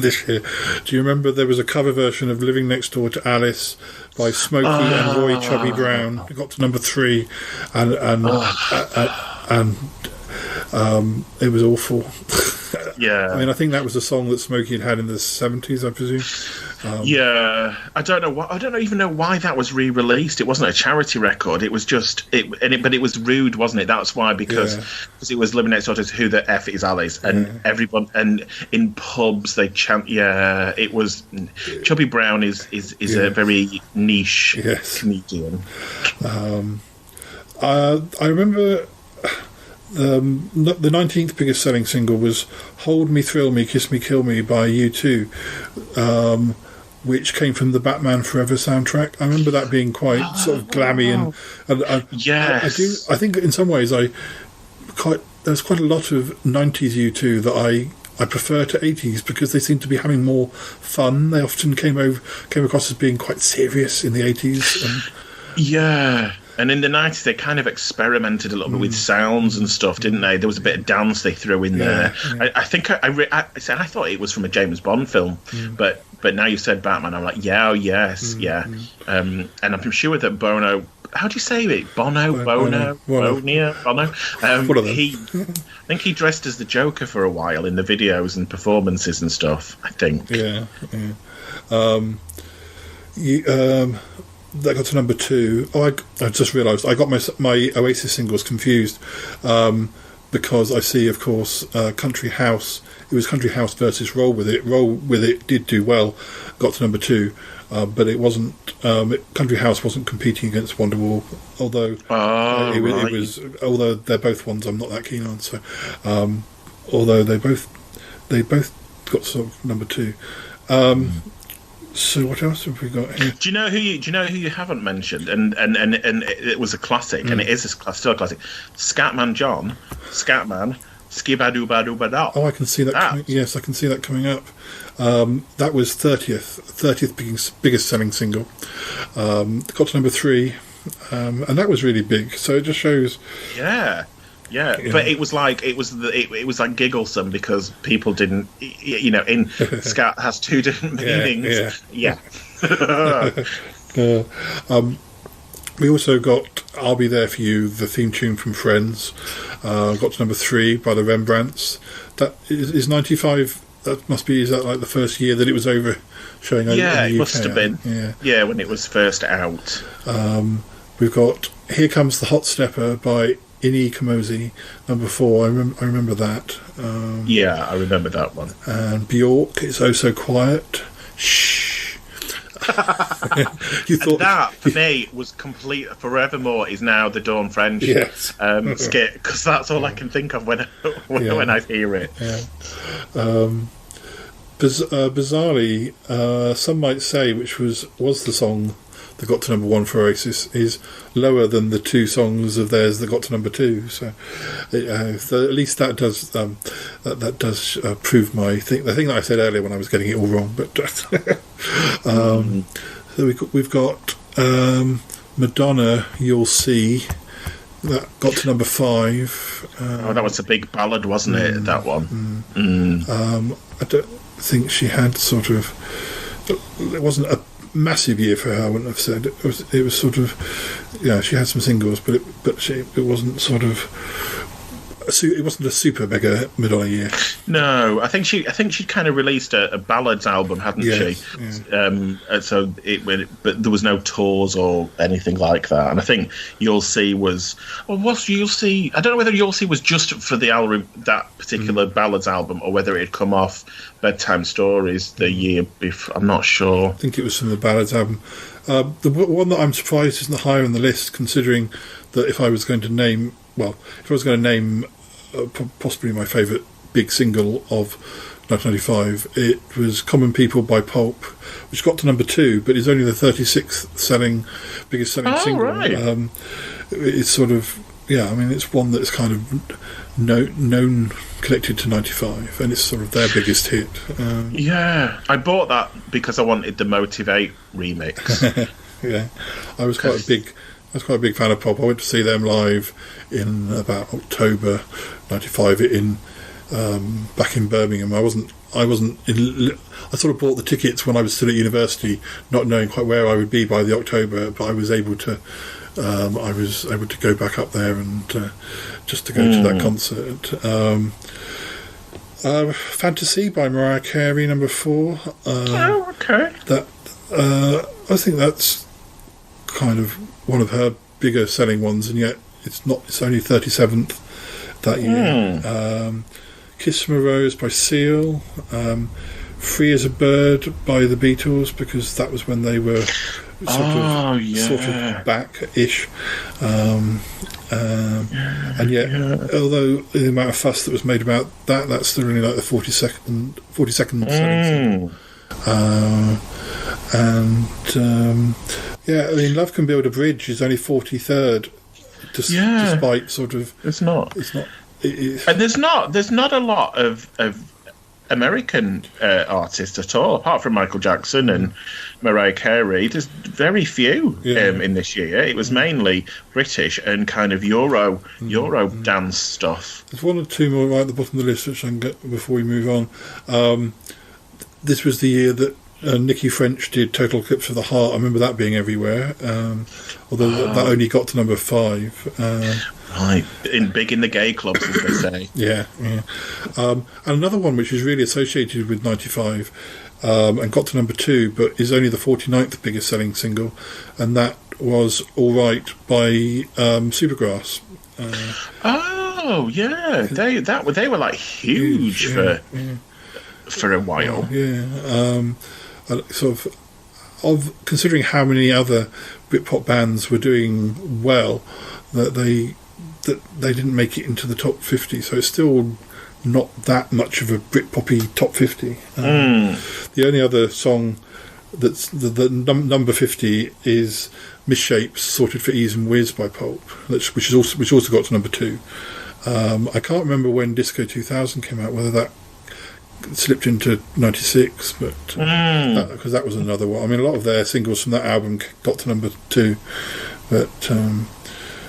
this year. Do you remember there was a cover version of Living Next Door to Alice by Smokey and Roy Chubby Brown? It got to number 3, and it was awful. Yeah, I mean, I think that was a song that Smokey had in the 70s, I presume. I don't even know why that was re-released. It wasn't a charity record. It was just but it was rude, wasn't it? That's why, because it was Living Next Door to Who the F is Alice, and everyone, and in pubs they chant. Yeah, it was. Chubby Brown is a very niche comedian. I remember. The 19th biggest selling single was Hold Me, Thrill Me, Kiss Me, Kill Me by U2, which came from the Batman Forever soundtrack. I remember that being quite sort of glammy and I think in some ways there's quite a lot of 90s U2 that I prefer to 80s because they seem to be having more fun. They often came across as being quite serious in the 80s. And in the 90s, they kind of experimented a little bit with sounds and stuff, didn't they? There was a bit of dance they threw in there. I think I thought it was from a James Bond film, but now you said Batman, I'm like, and I'm sure that Bono. How do you say it? Bono. I think he dressed as the Joker for a while in the videos and performances and stuff. I think. That got to number 2. I just realised I got my Oasis singles confused because I see, of course, Country House. It was Country House versus Roll With It. Roll With It did do well, got to number 2, but it wasn't. Country House wasn't competing against Wonderwall, although it was. Although they're both ones I'm not that keen on. So, although they both got sort of number 2. So what else have we got here? Do you know who you haven't mentioned? And it was a classic, and it is still a classic. Scatman John, Skibadoo-Badoo-Badoo. Oh, I can see that. I can see that coming up. That was 30th biggest selling single. Got to number 3, and that was really big. So it just shows. Yeah, but it was like gigglesome because people didn't, in scat has 2 different meanings. We also got I'll Be There For You, the theme tune from Friends. Got to number 3 by the Rembrandts. That is 95. That must be. Is that like the first year that it was over showing over in the UK? It must have been. Yeah, when it was first out. We've got Here Comes the Hot Stepper by Ini Kamosi, number 4. I remember that. I remember that one. And Bjork, It's Oh So Quiet. Shh. You thought that for me was complete. Forevermore is now the Dawn French skit, because that's all I can think of when I hear it. Yeah. Bizarrely, some might say, which was the song that got to number 1 for Oasis, is lower than the 2 songs of theirs that got to number 2. So, at least that does prove the thing that I said earlier when I was getting it all wrong. But so we've got Madonna, You'll See. That got to number 5. That was a big ballad, wasn't it? That one. I don't think she had sort of. It wasn't a massive year for her. I wouldn't have said it was sort of. Yeah, she had some singles, but it wasn't sort of. It wasn't a super mega Madonna year. No, I think she kind of released a ballads album, hadn't she? Yeah. So but there was no tours or anything like that. And I think You'll See was You'll See. I don't know whether You'll See was just for the album, that particular ballads album, or whether it had come off Bedtime Stories the year before. I'm not sure. I think it was from the ballads album. The one that I'm surprised isn't higher on the list, considering that if I was going to name possibly my favourite big single of 1995, it was Common People by Pulp, which got to number 2, but is only the 36th biggest selling single. Right. It's sort of, it's one that's kind of known, connected to 95, and it's sort of their biggest hit. I bought that because I wanted the Motivate remix. Yeah, I was quite a big fan of Pulp. I went to see them live in about October '95 back in Birmingham. I sort of bought the tickets when I was still at university, not knowing quite where I would be by the October, but I was able to go back up there and just to go to that concert. Fantasy by Mariah Carey, number 4. Okay. I think that's kind of one of her bigger selling ones, and yet it's only 37th that year. Kiss from a Rose by Seal. Free as a Bird by the Beatles, because that was when they were sort of back-ish. And yet, although the amount of fuss that was made about that's still only like the 42nd selling song. Love Can Build a Bridge is only 43rd, despite sort of. It's not. And there's not a lot of American artists at all, apart from Michael Jackson and Mariah Carey. There's very few in this year. It was mainly British and kind of Euro dance stuff. There's one or two more right at the bottom of the list, which I can get before we move on. This was the year that Nicky French did Total Eclipse of the Heart. I remember that being everywhere, although that only got to number 5. Right, big in the gay clubs, as they say. Yeah. And another one which is really associated with 95 and got to number 2, but is only the 49th biggest selling single, and that was All Right by Supergrass. They were like huge for a while. Sort of considering how many other Brit-Pop bands were doing well, that they didn't make it into the top 50, so it's still not that much of a Brit-Poppy top 50. The only other song that's the number 50 is Misshapes, Sorted for Ease and Whiz by Pulp, which also got to number 2. I can't remember when Disco 2000 came out, whether that slipped into 96, but because that was another one. I mean, a lot of their singles from that album got to number 2, but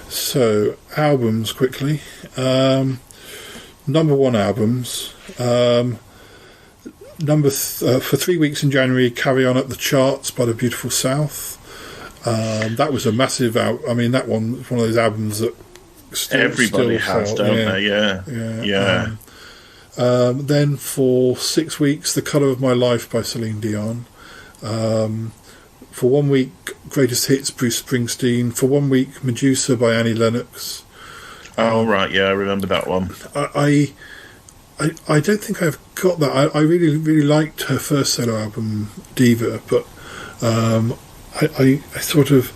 so albums quickly. Number 1 albums. For 3 weeks in January, Carry On at the Charts by The Beautiful South. That was a massive I mean, that one was one of those albums that everybody has, don't they? Yeah. Then for 6 weeks, The Colour of My Life by Celine Dion. For 1 week, Greatest Hits, Bruce Springsteen. For 1 week, Medusa by Annie Lennox. Oh, right, yeah, I remember that one. I don't think I've got that. I really, really liked her first solo album, Diva, but I sort of,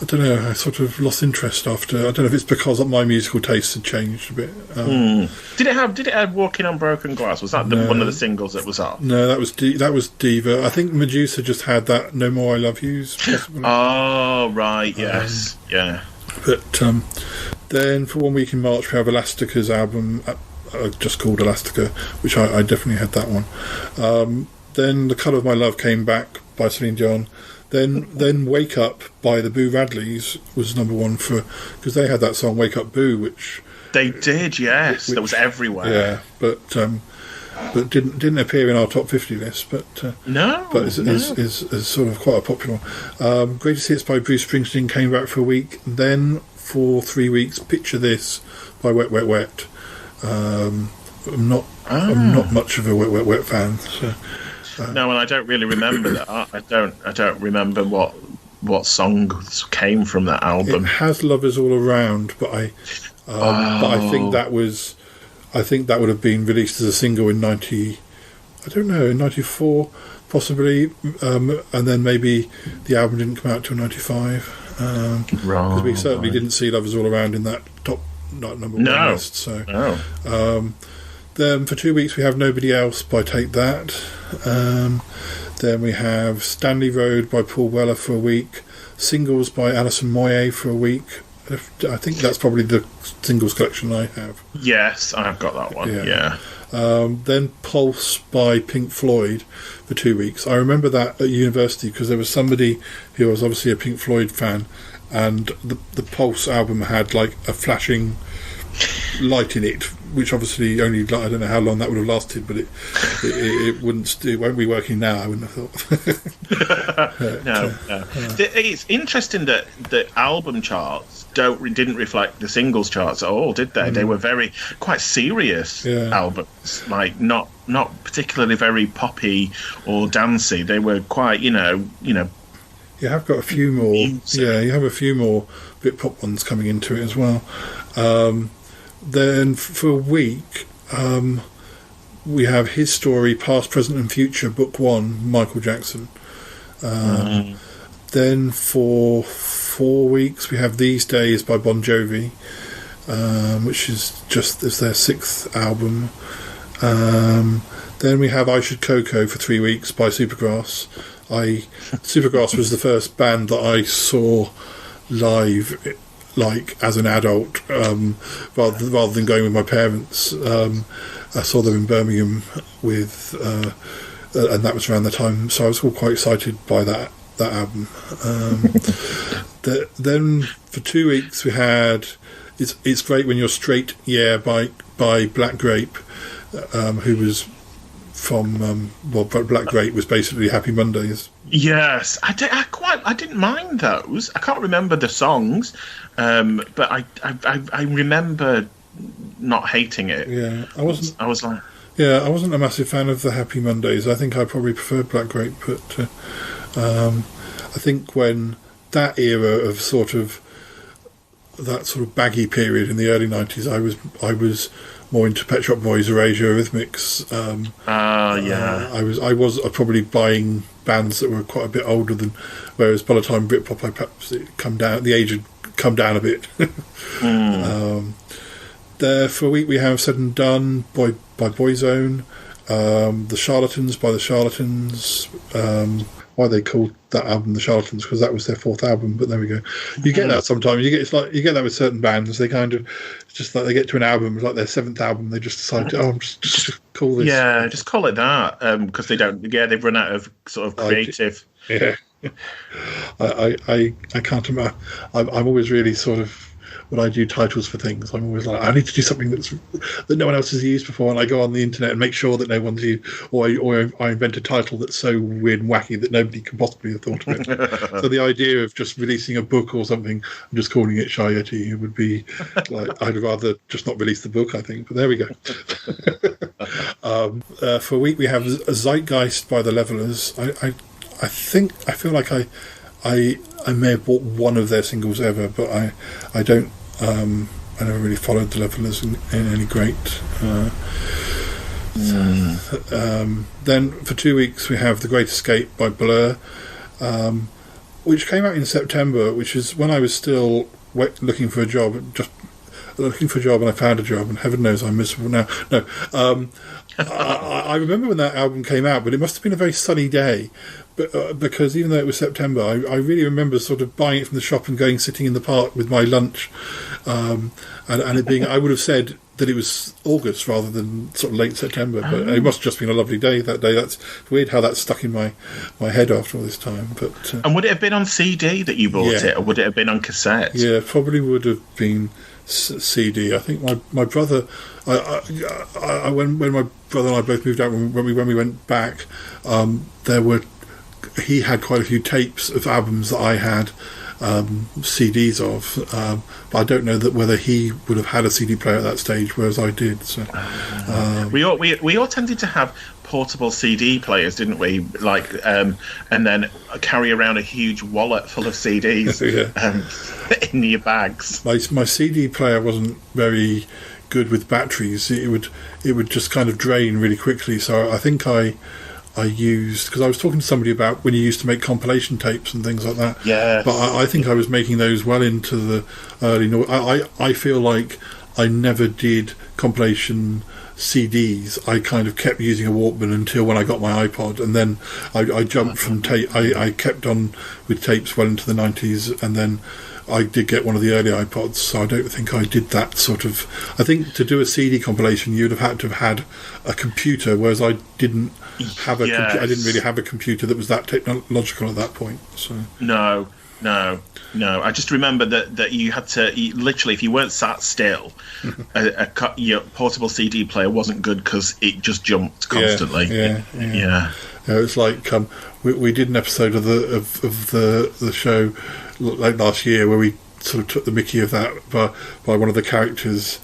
I don't know, I sort of lost interest after. I don't know if it's because my musical tastes had changed a bit. Did it have Walking on Broken Glass? Was that one of the singles that was up? No, that was Diva. I think Medusa just had that No More I Love Yous, possibly. Oh, right, yes, yeah. But then for 1 week in March we have Elastica's album, just called Elastica, which I definitely had that one. Then The Colour of My Love came back by Celine Dion. Then Wake Up by the Boo Radleys was number one because they had that song Wake Up Boo, which they did, yes, that was everywhere. Yeah, but didn't appear in our top 50 list. But is sort of quite a popular one. Greatest Hits by Bruce Springsteen came back for a week. Then for 3 weeks, Picture This by Wet Wet Wet. I'm not much of a Wet Wet Wet fan. So. No, and I don't really remember that. I don't remember what songs came from that album. It has Lovers All Around, but I think that would have been released as a single in 94 possibly, and then maybe the album didn't come out till 95. Because we certainly didn't see Lovers All Around in that top number one list. So. Then for 2 weeks we have Nobody Else by Take That. Then we have Stanley Road by Paul Weller for a week. Singles by Alison Moyet for a week. I think that's probably the singles collection I have. Yes, I've got that one. Yeah. Then Pulse by Pink Floyd for 2 weeks. I remember that at university because there was somebody who was obviously a Pink Floyd fan, and the Pulse album had like a flashing light in it, which obviously only, I don't know how long that would have lasted, but it won't be working now, I wouldn't have thought. No. It's interesting that the album charts didn't reflect the singles charts at all, did they? They were quite serious albums, like not particularly very poppy or dancey. They were quite, you have got a few more. You have a few more Brit-Pop ones coming into it as well. Then for a week, we have His Story, Past, Present and Future, Book 1, Michael Jackson. Then for 4 weeks, we have These Days by Bon Jovi, which is their sixth album. Then we have I Should Coco for 3 weeks by Supergrass. Supergrass was the first band that I saw live, like as an adult, rather than going with my parents. I saw them in Birmingham and that was around the time, so I was all quite excited by that album. Then for 2 weeks we had It's Great When You're Straight, by Black Grape, who was from Black Grape was basically Happy Mondays. Yes, I didn't mind those. I can't remember the songs, but I remember not hating it. Yeah, I wasn't a massive fan of the Happy Mondays. I think I probably preferred Black Grape, but I think when that era of that sort of baggy period in the early 90s, I was more into Pet Shop Boys, Erasure, Eurythmics. I was probably buying bands that were quite a bit older than, whereas by the time Brit-Pop, the age had come down a bit. There for a week we have Said and Done by Boyzone, The Charlatans by The Charlatans. Why they called that album The Charlatans, because that was their fourth album, but there we go. You get that sometimes. You get that with certain bands. They kind of, it's just like they get to an album, it's like their seventh album, they just decide to, just call this. Yeah, just call it that, because they've run out of sort of creative. I can't imagine. I'm always really sort of, when I do titles for things, I'm always like, I need to do something that no one else has used before, and I go on the internet and make sure that no one's used, or I invent a title that's so weird and wacky that nobody can possibly have thought of it. So the idea of just releasing a book or something and just calling it Shy Yeti would be like, I'd rather just not release the book, I think. But there we go. For a week we have Zeitgeist by the Levelers. I feel like I may have bought one of their singles ever, but I don't. I never really followed the Levelers in any great. Then for 2 weeks we have The Great Escape by Blur, which came out in September, which is when I was still looking for a job, and I found a job, and heaven knows I'm miserable now. No, I remember when that album came out, but it must have been a very sunny day, because even though it was September, I really remember sort of buying it from the shop and sitting in the park with my lunch, and it being, I would have said that it was August rather than sort of late September, but it must have just been a lovely day that day. That's weird how that's stuck in my head after all this time. But and would it have been on CD that you bought it, or would it have been on cassette? Yeah, probably would have been CD. I think my brother, when my brother and I both moved out, when we went back, he had quite a few tapes of albums that I had CDs of, but I don't know whether he would have had a CD player at that stage, whereas I did. So we all tended to have portable CD players, didn't we? Like, and then carry around a huge wallet full of CDs in your bags. My CD player wasn't very good with batteries. It would just kind of drain really quickly. So I think I used, because I was talking to somebody about when you used to make compilation tapes and things like that. Yeah. But I think I was making those well into the early. I feel like I never did compilation CDs. I kind of kept using a Walkman until when I got my iPod, and then I jumped from tape. I kept on with tapes well into the 90s, and then I did get one of the early iPods, so I don't think I did that sort of. I think to do a CD compilation, you'd have had to have had a computer, whereas I didn't have a. Yes. I didn't really have a computer that was that technological at that point. So No. I just remember that you had to literally, if you weren't sat still, your portable CD player wasn't good because it just jumped constantly. Yeah. It was like we did an episode of the show like last year where we sort of took the mickey of that by one of the characters.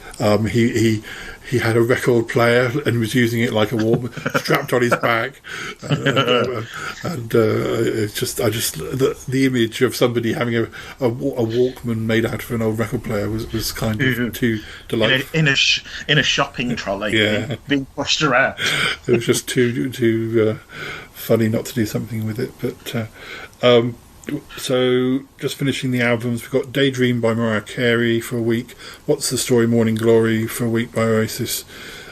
He had a record player and was using it like a Walkman strapped on his back, and it's just the image of somebody having a Walkman made out of an old record player was kind of too delightful. In a shopping trolley, being pushed around. It was just too funny not to do something with it, but. So, just finishing the albums, we've got Daydream by Mariah Carey for a week, What's the Story, Morning Glory for a week by Oasis,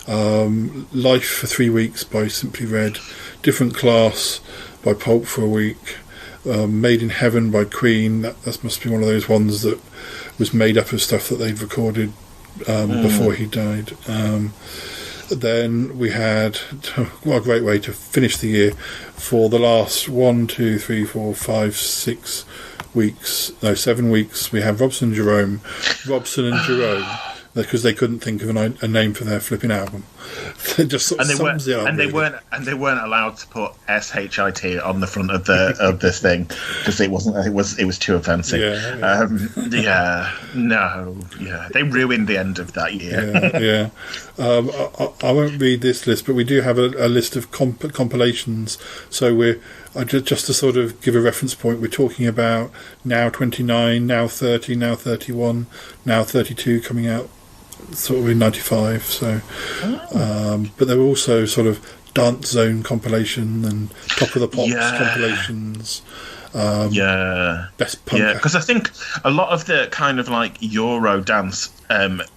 Life for 3 weeks by Simply Red, Different Class by Pulp for a week, Made in Heaven by Queen. That must be one of those ones that was made up of stuff that they'd recorded before he died. Then we had, what a great way to finish the year, for the last 7 weeks, we have Robson and Jerome, because they couldn't think of a name for their flipping album. It just sort of sums it up. And they weren't allowed to put SHIT on the front of of this thing because it was too offensive. They ruined the end of that year. I won't read this list, but we do have a list of compilations. So we're just to sort of give a reference point, we're talking about Now 29, Now 30, Now 31, Now 32 coming out sort of in 95. So, but there were also sort of Dance Zone compilation and Top of the Pops compilations. Best punk. Because I think a lot of the kind of like Euro dance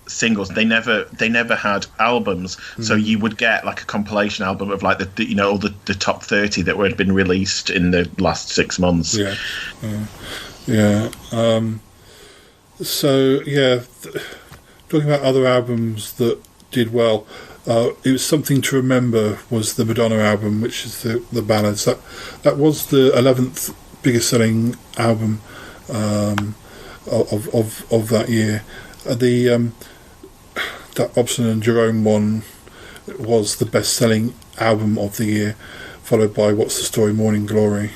singles, they never had albums, so you would get like a compilation album of like all the top 30 that had been released in the last 6 months. Talking about other albums that did well, it was Something to Remember was the Madonna album, which is the ballads. That was the 11th biggest selling album of that year. That Robson and Jerome one was the best selling album of the year, followed by What's the Story, Morning Glory.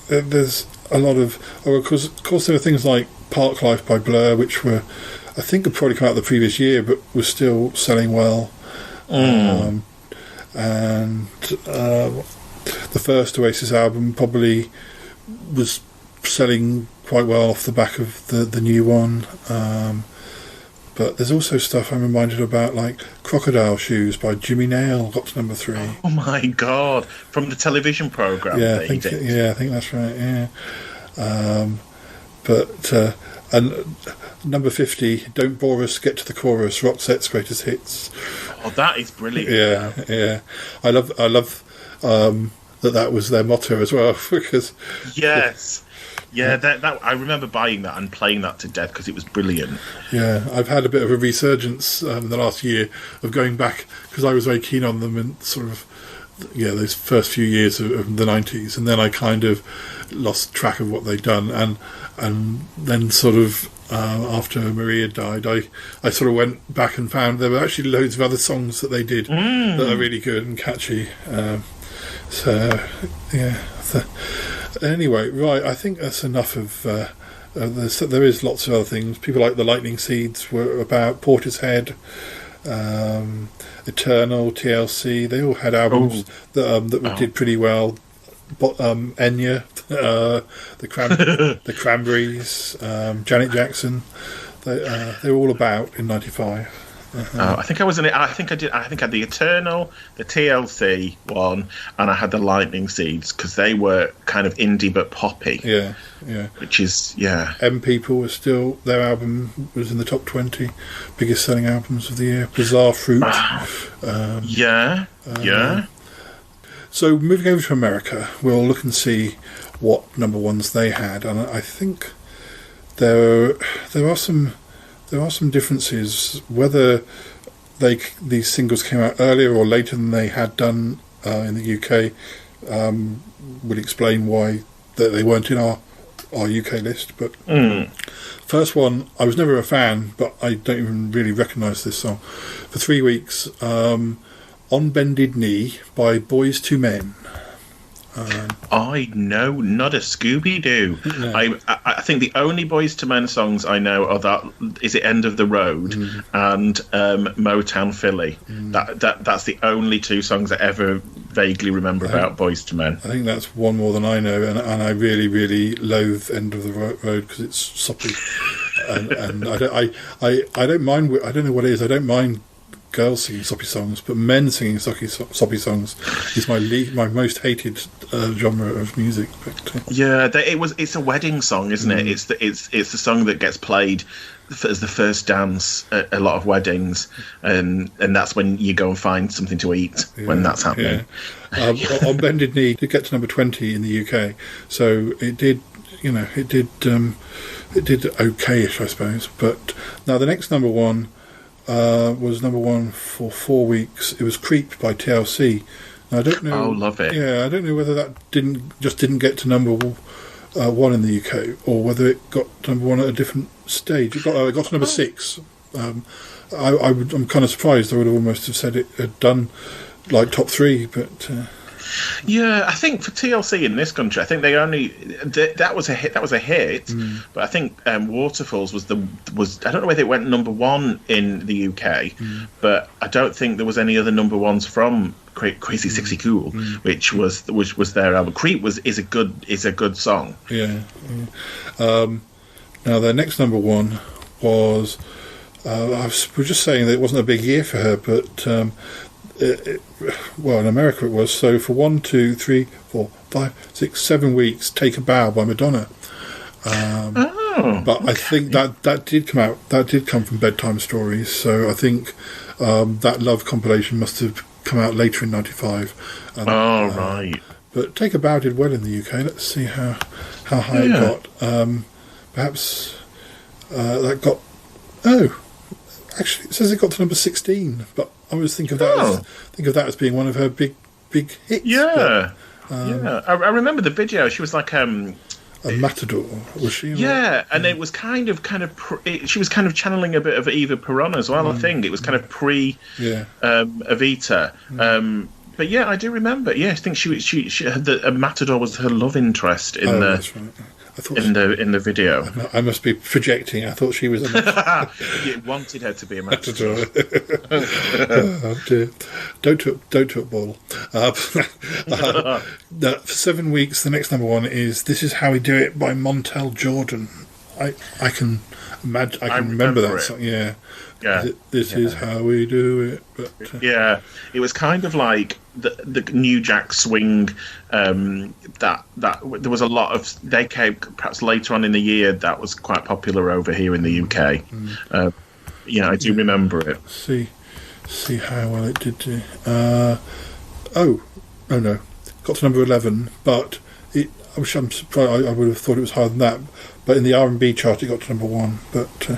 There's a lot of of course there were things like Park Life by Blur, which I think had probably come out the previous year but was still selling well. And the first Oasis album probably was selling quite well off the back of the new one. But there's also stuff I'm reminded about, like Crocodile Shoes by Jimmy Nail got to number 3. Oh my God! From the television program. Yeah, that he did. I think that's right. Yeah, and number 50, Don't Bore Us, Get to the Chorus, Roxette's Greatest Hits. Oh, that is brilliant. Yeah. I love that was their motto as well, because yes. Yeah, that I remember buying that and playing that to death because it was brilliant. Yeah, I've had a bit of a resurgence in the last year of going back because I was very keen on them in sort of those first few years of the 90s, and then I kind of lost track of what they'd done, and then sort of after Maria died, I sort of went back and found there were actually loads of other songs that they did that are really good and catchy. Anyway, right, I think that's enough of... there is lots of other things. People like the Lightning Seeds were about, Portishead, Eternal, TLC. They all had albums that did pretty well. Enya, the Cranberries, Janet Jackson. They were all about in '95. I think I was in it. I think I had the Eternal, the TLC one, and I had the Lightning Seeds because they were kind of indie but poppy. Yeah. Which is M People was still, their album was in the top 20 biggest selling albums of the year. Bizarre Fruit. So moving over to America, we'll look and see what number ones they had, and I think there are some differences whether these singles came out earlier or later than they had done in the UK. Would explain why they weren't in our UK list. But first one, I was never a fan, but I don't even really recognise this song. For 3 weeks, On Bended Knee by Boys to Men. I know not a Scooby-Doo. No. I think the only Boys to Men songs I know are that is it End of the Road and Motown Philly. That's the only 2 songs I ever vaguely remember about Boys to Men. I think that's one more than I know, and I really, really loathe End of the Road because it's soppy, and I don't mind. I don't know what it is. I don't mind girls singing soppy songs, but men singing soppy songs is my most hated genre of music. But, it's a wedding song, isn't it? It's the song that gets played as the first dance at a lot of weddings, and that's when you go and find something to eat when that's happening. On Bended Knee did get to number 20 in the UK, so it did okay-ish, I suppose. But now the next number one was number 1 for 4 weeks. It was Creep by TLC. Now, I don't know. Oh, love it. Yeah, I don't know whether that didn't get to number 1 in the UK, or whether it got to number 1 at a different stage. It got to number 6. I'm kind of surprised. I would have almost have said it had done like top 3, but. Yeah, I think for TLC in this country, I think they only that was a hit. But I think Waterfalls was I don't know whether it went number 1 in the UK, but I don't think there was any other number 1s from Crazy Sexy Cool, which was their album. Creep is a good song. Yeah. Now their next number 1 was I was just saying that it wasn't a big year for her, but. Well, in America it was. So for 1, 2, 3, 4, 5, 6, 7 weeks, Take a Bow by Madonna. But I think that did come out. That did come from Bedtime Stories. So I think that Love compilation must have come out later in '95. Right. But Take a Bow did well in the UK. Let's see how high it got. Perhaps that got. Oh, actually, it says it got to number 16, but. I always think of that as being one of her big hits. Yeah, I remember the video. She was like a matador, was she? Yeah, and it was kind of she was kind of channeling a bit of Eva Peron as well. I think it was kind of pre Evita. But yeah, I do remember. Yeah, I think she had a matador was her love interest in that's right. I thought in the video. I must be projecting. I thought she was a matador. You wanted her to be a matador. Oh dear. Don't talk ball. For 7 weeks, the next number 1 is This Is How We Do It by Montel Jordan. I can imagine. I can remember that song. Yeah. Yeah. This is how we do it. But, yeah, it was kind of like the New Jack Swing. That there was a lot of. They came perhaps later on in the year. That was quite popular over here in the UK. I do remember it. See how well it did do. No, got to number 11, but I'm surprised. I would have thought it was higher than that. But in the R&B chart, it got to number 1. But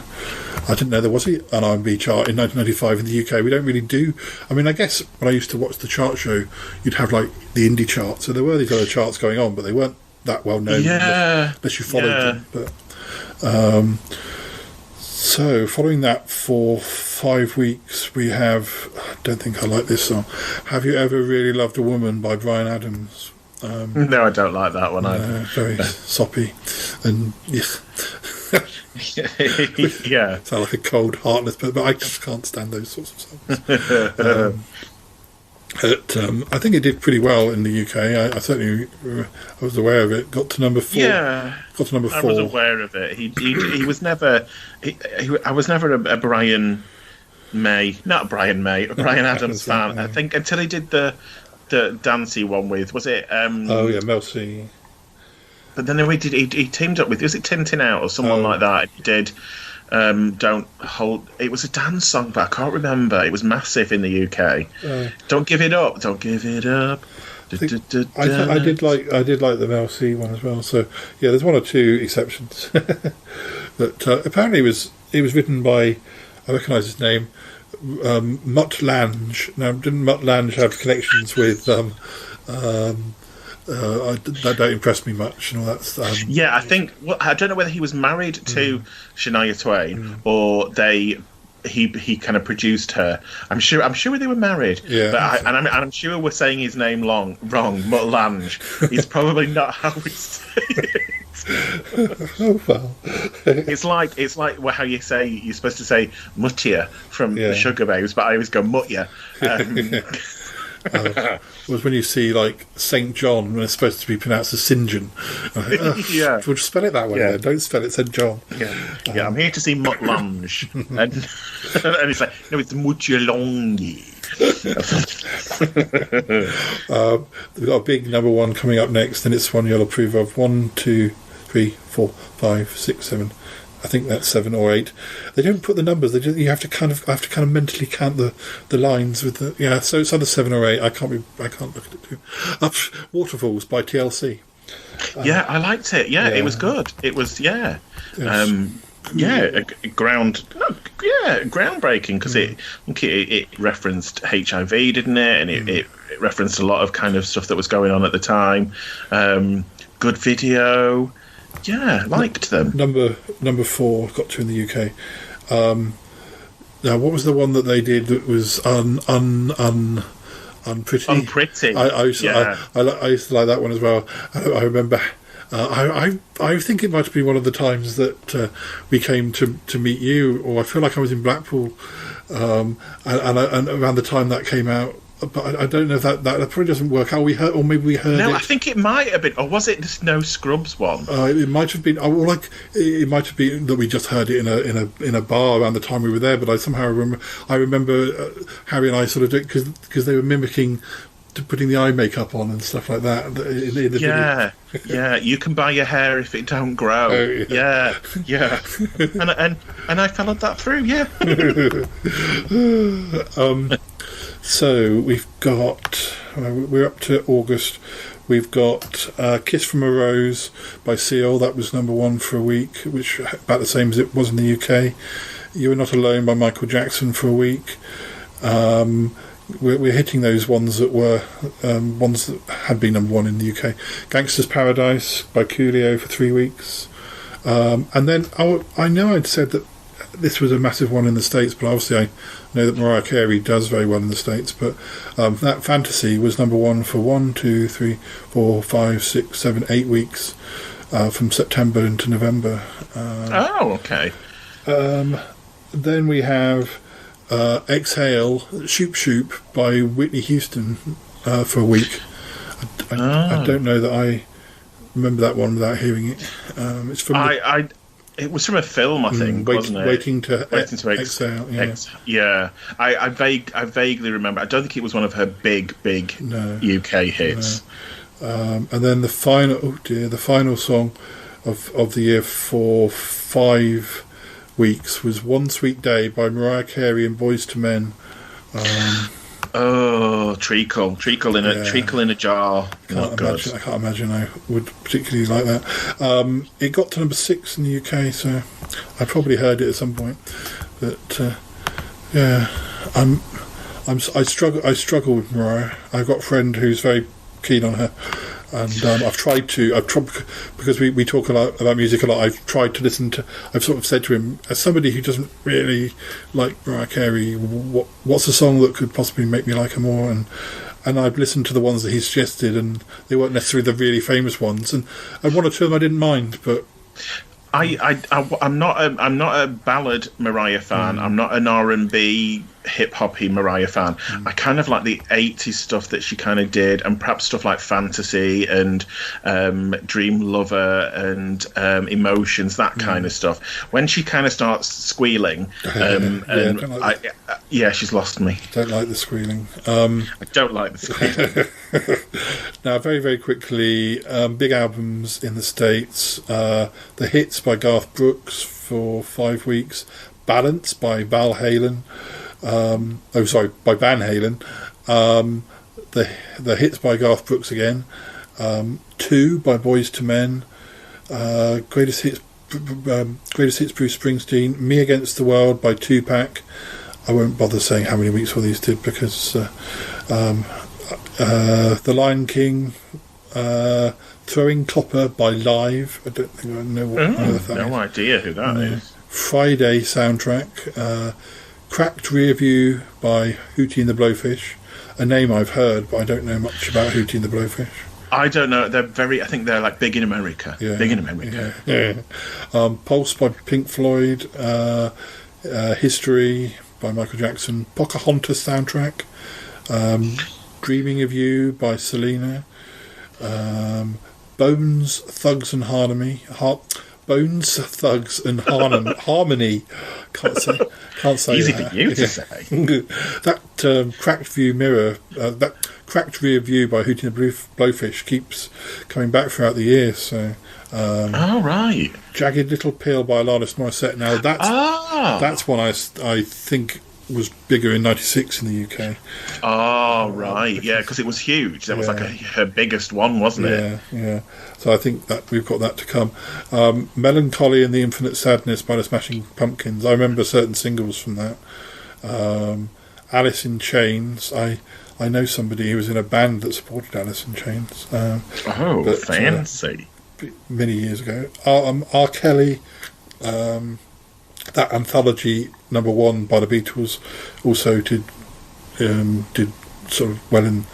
I didn't know there was an R&B chart in 1995 in the UK. We don't really do. I mean, I guess when I used to watch the chart show, you'd have like the indie chart. So there were these other charts going on, but they weren't that well known unless you followed them. But so following that for 5 weeks, we have. I don't think I like this song. Have You Ever Really Loved a Woman by Bryan Adams. No, I don't like that one either. Very soppy, and yeah, sound like a cold, heartless. But I just can't stand those sorts of songs. I think it did pretty well in the UK. I certainly I was aware of it. Got to number 4. Yeah, got to number 4. I was aware of it. He was never. I was never a Brian Adams fan. I think until he did the dancey one with, was it? Mel C. But then he teamed up with, was it Tintin Out or someone like that? He did. Don't hold. It was a dance song, but I can't remember. It was massive in the UK. Don't give it up. Don't give it up. I did like the Mel C one as well. So yeah, there's one or two exceptions. But apparently it was written by, I recognise his name, Mutt Lange. Now, didn't Mutt Lange have connections with? That don't impress me much, and all that. Yeah, I think. Well, I don't know whether he was married to Shania Twain or he kind of produced her. I'm sure they were married. Yeah, but I'm sure we're saying his name wrong. Mutt Lange. He's probably not how we say it. Oh well. It's like how you say you're supposed to say Mutya from the Sugar Babes, but I always go Mutya. Was when you see like St. John when it's supposed to be pronounced as St. John. Yeah, we'll just spell it that way. Yeah. Don't spell it St. John. Yeah, I'm here to see Mutt Lange, and it's like no, it's Mutjalongi. We've got a big number 1 coming up next, and it's one you'll approve of. 1, 2, 3, 4, 5, 6, 7. I think that's 7 or 8. They don't put the numbers. You have to kind of mentally count the lines with the So it's either 7 or 8. I can't look at it too. Waterfalls by TLC. Yeah, I liked it. Yeah, it was good. It was groundbreaking because it referenced HIV, didn't it? And it referenced a lot of kind of stuff that was going on at the time. Good video. Yeah, liked them. Number 4 got to in the UK. Now, what was the one that they did that was unpretty? Unpretty. I used to like that one as well. I remember. I think it might have been one of the times that we came to meet you, or I feel like I was in Blackpool, and around the time that came out. But I don't know if that probably doesn't work. Maybe we heard it. No, I think it might have been. Or was it the No Scrubs one? It might have been. It might have been that we just heard it in a bar around the time we were there. But I somehow remember Harry and I sort of did because they were mimicking putting the eye makeup on and stuff like that. In the video. Yeah. You can buy your hair if it don't grow. Yeah. And I followed that through. Yeah. So we're up to August. We've got Kiss from a Rose by Seal. That was number 1 for a week, which about the same as it was in the UK. You Are Not Alone by Michael Jackson for a week. We're hitting those ones that were ones that had been number 1 in the UK. Gangster's Paradise by Coolio for 3 weeks. And then I know I'd said that this was a massive one in the States, but obviously I know that Mariah Carey does very well in the States. But that Fantasy was number 1 for 1, 2, 3, 4, 5, 6, 7, 8 weeks from September into November. Okay. Then we have Exhale, Shoop Shoop by Whitney Houston for a week. I don't know that I remember that one without hearing it. It's from It was from a film, I think, wasn't it? Waiting to Exhale. Yeah. Yeah. I vaguely remember. I don't think it was one of her big UK hits. No. And then the final song of the year for 5 weeks was "One Sweet Day" by Mariah Carey and Boyz II Men. Treacle in a jar. I can't imagine I would particularly like that. It got to number 6 in the UK, so I probably heard it at some point. But I struggle with Mariah. I've got a friend who's very keen on her, and because we talk a lot about music a lot. I've tried to listen to. I've sort of said to him, as somebody who doesn't really like Mariah Carey, what's a song that could possibly make me like her more? And I've listened to the ones that he suggested, and they weren't necessarily the really famous ones. And one or two of them I didn't mind, but I'm not a ballad Mariah fan. I'm not an R&B hip hoppy Mariah fan. I kind of like the 80s stuff that she kind of did, and perhaps stuff like Fantasy and Dream Lover and Emotions, that kind of stuff. When she kind of starts squealing, she's lost me. Don't like the squealing. I don't like the squealing. Now, very, very quickly, big albums in the States. The Hits by Garth Brooks for 5 weeks. Balance by Van Halen. By Van Halen. The Hits by Garth Brooks again. 2 by Boyz II Men. Greatest Hits Bruce Springsteen. Me Against the World by Tupac. I won't bother saying how many weeks all these did, because The Lion King, Throwing Copper by Live. I don't think I know what that is. No idea who that is. Friday soundtrack. Cracked Rear View by Hootie and the Blowfish. A name I've heard, but I don't know much about Hootie and the Blowfish. I don't know. I think they're like big in America. Yeah. Big in America. Yeah. Pulse by Pink Floyd. History by Michael Jackson. Pocahontas soundtrack. Dreaming of You by Selena. Bones, Thugs and Harmony. Bones, Thugs and Harmony. Can't say Easy that. for you to say. That cracked rear view by Hootie and the Blowfish keeps coming back throughout the year. So, right. Jagged Little Pill by Alanis Morissette. Now that's one I think was bigger in '96 in the UK. Oh, right, yeah, because it was huge. That was like her biggest one, wasn't it? Yeah. So I think that we've got that to come. Melancholy and the Infinite Sadness by the Smashing Pumpkins. I remember certain singles from that. Alice in Chains. I know somebody who was in a band that supported Alice in Chains. Fancy. Many years ago. R. Kelly. That anthology number 1 by the Beatles also did sort of well in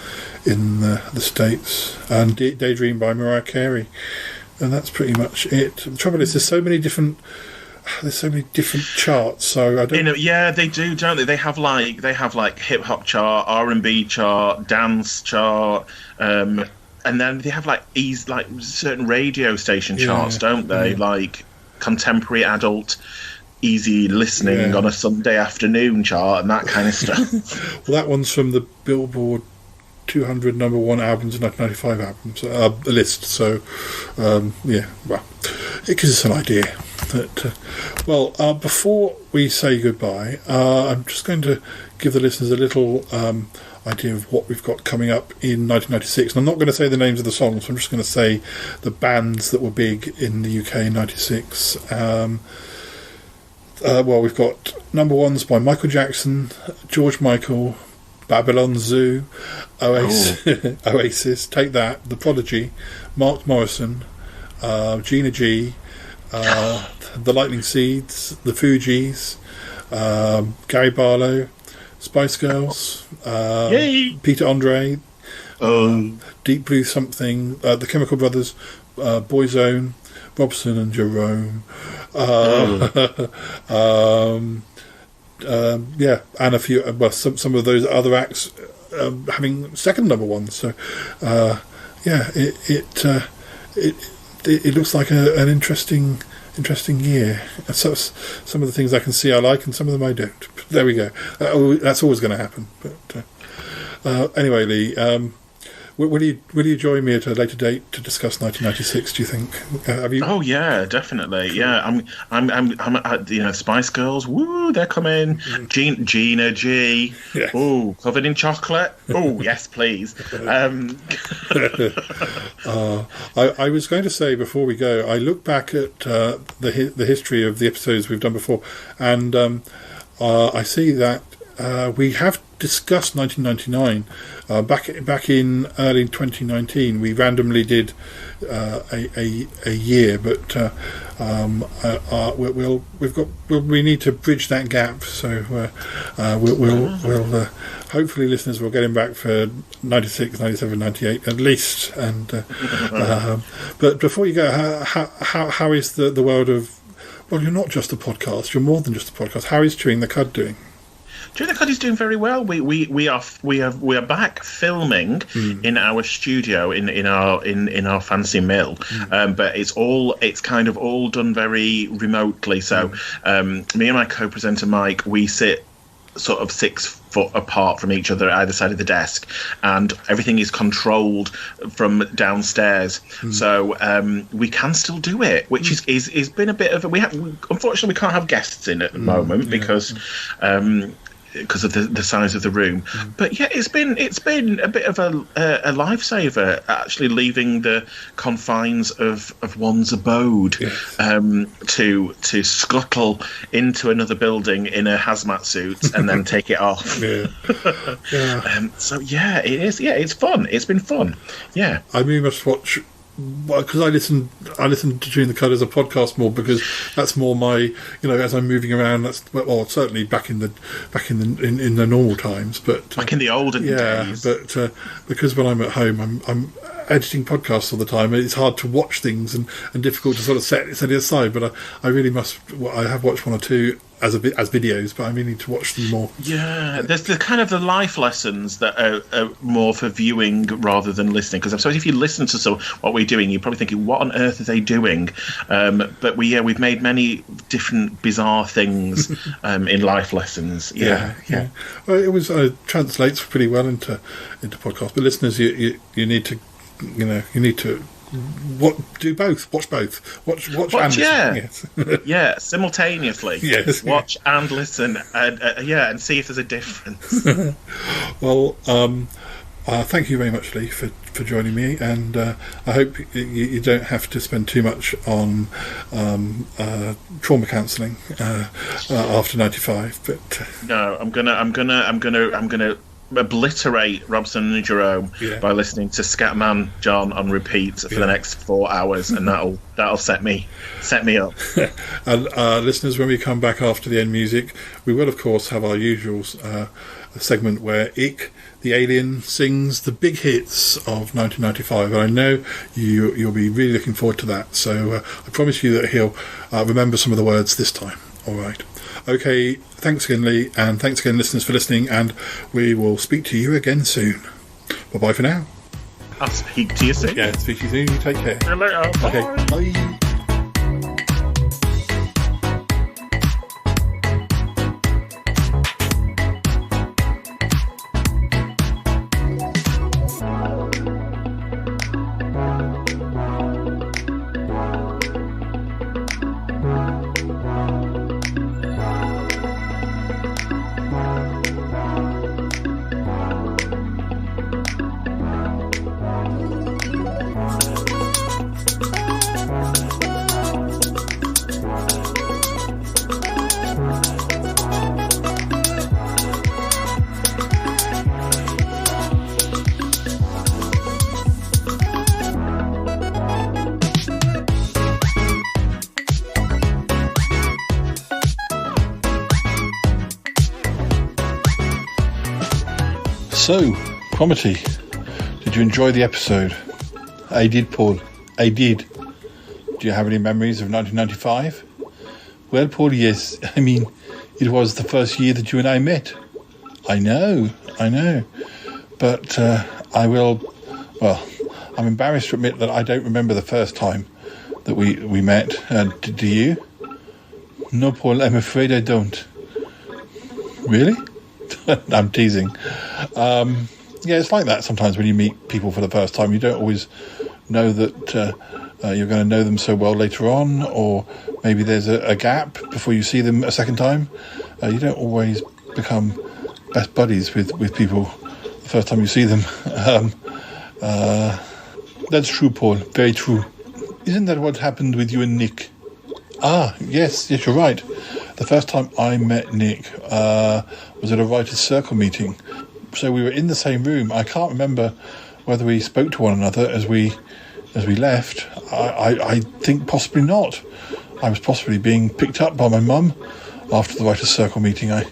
the States, and Daydream by Mariah Carey, and that's pretty much it. The trouble is there's so many different charts, so I don't. They do, don't they? They have like hip hop chart, R&B chart, dance chart, and then they have like certain radio station charts, don't they? Yeah. Like contemporary adult. Easy listening on a Sunday afternoon chart and that kind of stuff. Well, that one's from the Billboard 200 number 1 albums in 1995 albums list. So, it gives us an idea. Before we say goodbye, I'm just going to give the listeners a little idea of what we've got coming up in 1996. And I'm not going to say the names of the songs. I'm just going to say the bands that were big in the UK in '96. We've got number 1s by Michael Jackson, George Michael, Babylon Zoo, Oasis, Take That, The Prodigy, Mark Morrison, Gina G, The Lightning Seeds, The Fugees, Gary Barlow, Spice Girls, Peter Andre, Deep Blue Something, The Chemical Brothers, Boyzone, Robson and Jerome, and a few, some of those other acts having second number 1. So, it looks like an interesting interesting year. So some of the things I can see I like, and some of them I don't. But there we go. That's always going to happen. But anyway, Lee, will you join me at a later date to discuss 1996? Do you think? Have you? Oh yeah, definitely. Yeah, I'm Spice Girls. Woo, they're coming. Gina G. Yes. Ooh, covered in chocolate. Oh yes, please. I was going to say before we go, I look back at the history of the episodes we've done before, and I see that we have discussed 1999 back in early 2019. We randomly did a year, but we need to bridge that gap. So we'll hopefully listeners will get him back for 96, 97, 98 at least. And but before you go, how is the world of? Well, you're not just a podcast. You're more than just a podcast. How is Chewing the Cud doing? Chewing the Cud is doing very well. We are back filming in our studio in our fancy mill, but it's kind of all done very remotely. So me and my co-presenter Mike, we sit sort of 6 foot apart from each other at either side of the desk, and everything is controlled from downstairs. So we can still do it, which is been a bit of unfortunately we can't have guests in at the moment because of the size of the room. But yeah, it's been a bit of a lifesaver, actually leaving the confines of one's abode to scuttle into another building in a hazmat suit and then take it off. So yeah, it is. Yeah, it's fun. It's been fun. Yeah, I mean, must watch. Well, because I listen to Chewing the Cud as a podcast more, because that's more my, as I'm moving around. That's certainly back in the normal times, but back in the olden days. But because when I'm at home, I'm editing podcasts all the time, and it's hard to watch things and difficult to sort of set it aside. But I really must. I have watched one or two as videos, but I really need to watch them more. Yeah, there's the kind of the life lessons that are more for viewing rather than listening. Because I suppose if you listen to what we're doing, you're probably thinking, "What on earth are they doing?" But we've made many different bizarre things in life lessons. Yeah. Well, it was translates pretty well into podcast. But listeners, you need to do both. Watch both. Watch and listen. Yeah, simultaneously. Yes. Watch and listen, and see if there's a difference. Well, thank you very much, Lee, for joining me, and I hope you don't have to spend too much on trauma counselling after 95. But no, I'm gonna obliterate Robson and Jerome by listening to Scatman John on repeat for the next 4 hours, and that'll set me up. And listeners, when we come back after the end music, we will of course have our usual segment where Ick the alien sings the big hits of 1995, and I know you'll be really looking forward to that. So I promise you that he'll remember some of the words this time. All right. Okay, thanks again, Lee, and thanks again, listeners, for listening, and we will speak to you again soon. Bye-bye for now. I'll speak to you soon. Yeah, speak to you soon. You take care. See you later. Okay, bye. So, Cromitty, did you enjoy the episode? I did, Paul. I did. Do you have any memories of 1995? Well, Paul, yes. I mean, it was the first year that you and I met. I know. But I'm embarrassed to admit that I don't remember the first time that we met. Do you? No, Paul, I'm afraid I don't. Really? I'm teasing. Yeah, it's like that sometimes when you meet people for the first time. You don't always know that you're going to know them so well later on, or maybe there's a gap before you see them a second time. You don't always become best buddies with people the first time you see them. That's true, Paul. Very true. Isn't that what happened with you and Nick? Yes, you're right. The first time I met Nick was at a writer's circle meeting. So we were in the same room. I can't remember whether we spoke to one another as we left. I think possibly not. I was possibly being picked up by my mum after the writer's circle meeting. I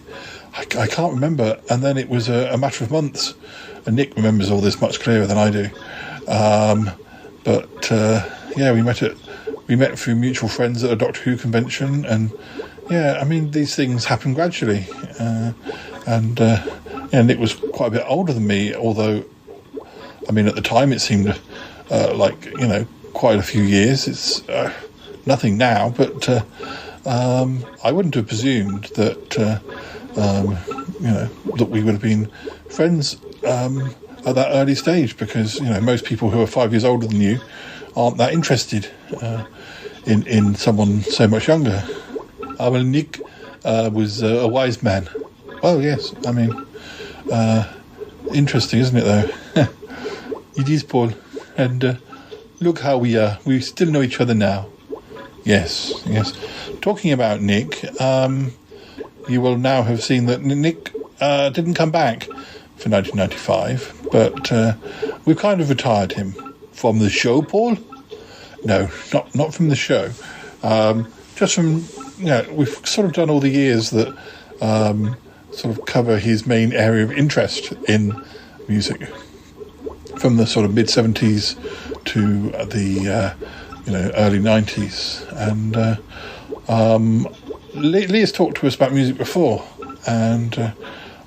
can't remember. And then it was a matter of months. And Nick remembers all this much clearer than I do. Yeah, we met through mutual friends at a Doctor Who convention, and yeah, I mean, these things happen gradually. Nick was quite a bit older than me, although, I mean, at the time it seemed like, quite a few years. It's nothing now, but I wouldn't have presumed that, that we would have been friends at that early stage, because, most people who are 5 years older than you aren't that interested in someone so much younger. Well, Nick was a wise man. Well, yes, I mean, interesting, isn't it, though? It is, Paul. And look how we are. We still know each other now. Yes. Talking about Nick, you will now have seen that Nick didn't come back for 1995, but we've kind of retired him. From the show, Paul? No, not from the show. Just from, we've sort of done all the years that sort of cover his main area of interest in music. From the sort of mid-70s to the, early 90s. And Lee has talked to us about music before, and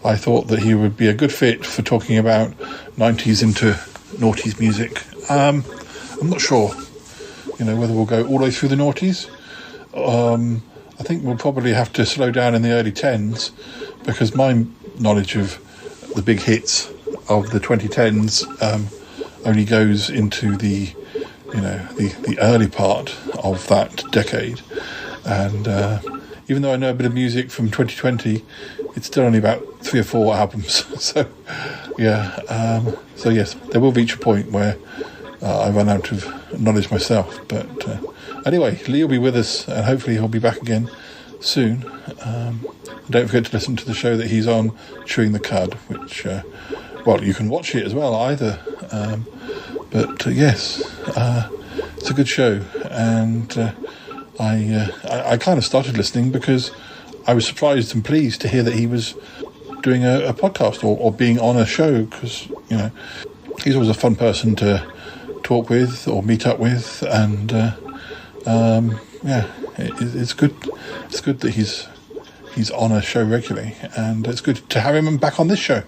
I thought that he would be a good fit for talking about 90s into noughties music. I'm not sure, whether we'll go all the way through the noughties. I think we'll probably have to slow down in the early 10s, because my knowledge of the big hits of the 2010s only goes into the early part of that decade. And even though I know a bit of music from 2020, it's still only about 3 or 4 albums. So yes, there will reach a point where I run out of knowledge myself. But anyway, Lee will be with us, and hopefully he'll be back again soon. Don't forget to listen to the show that he's on, Chewing the Cud, which, you can watch it as well, either. Yes, it's a good show, and I kind of started listening because I was surprised and pleased to hear that he was doing a podcast or being on a show, because, he's always a fun person to talk with or meet up with, and it's good. It's good that he's on a show regularly, and it's good to have him back on this show.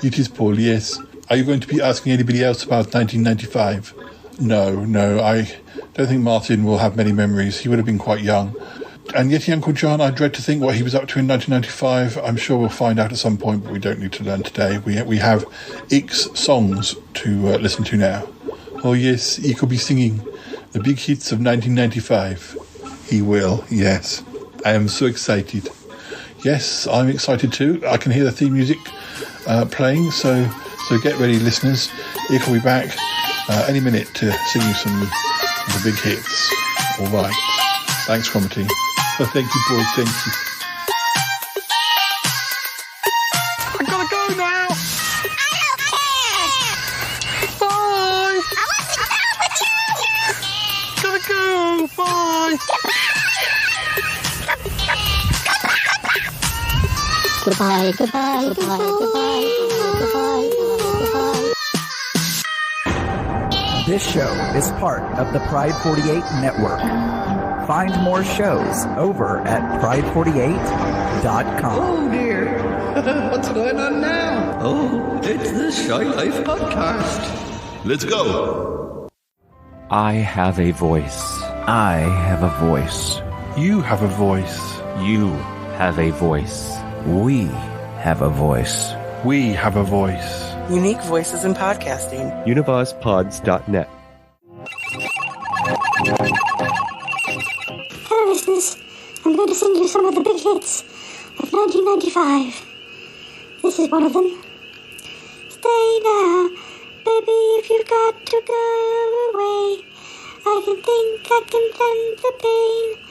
It is, Paul. Yes. Are you going to be asking anybody else about 1995? No. I don't think Martin will have many memories. He would have been quite young. And yet, Uncle John, I dread to think what he was up to in 1995. I'm sure we'll find out at some point, but we don't need to learn today. We have X songs to listen to now. Oh yes, he could be singing the big hits of 1995. He will, yes. I am so excited. Yes, I'm excited too. I can hear the theme music playing, so get ready, listeners. It will be back any minute to sing you some of the big hits. All right. Thanks, Cromitty. Oh, thank you, boy. Thank you. I gotta go now. Bye. Gotta go. Bye. Goodbye. This show is part of the Pride 48 network. Find more shows over at pride48.com. Oh dear, what's going on now? Oh, it's the Shy Life Podcast. Let's go. I have a voice. I have a voice. You have a voice. You have a voice. We have a voice. We have a voice. Unique voices in podcasting. UnivazPods.net. Hello, listeners. I'm going to sing you some of the big hits of 1995. This is one of them. Stay now, baby, if you've got to go away. I can think, I can sense the pain.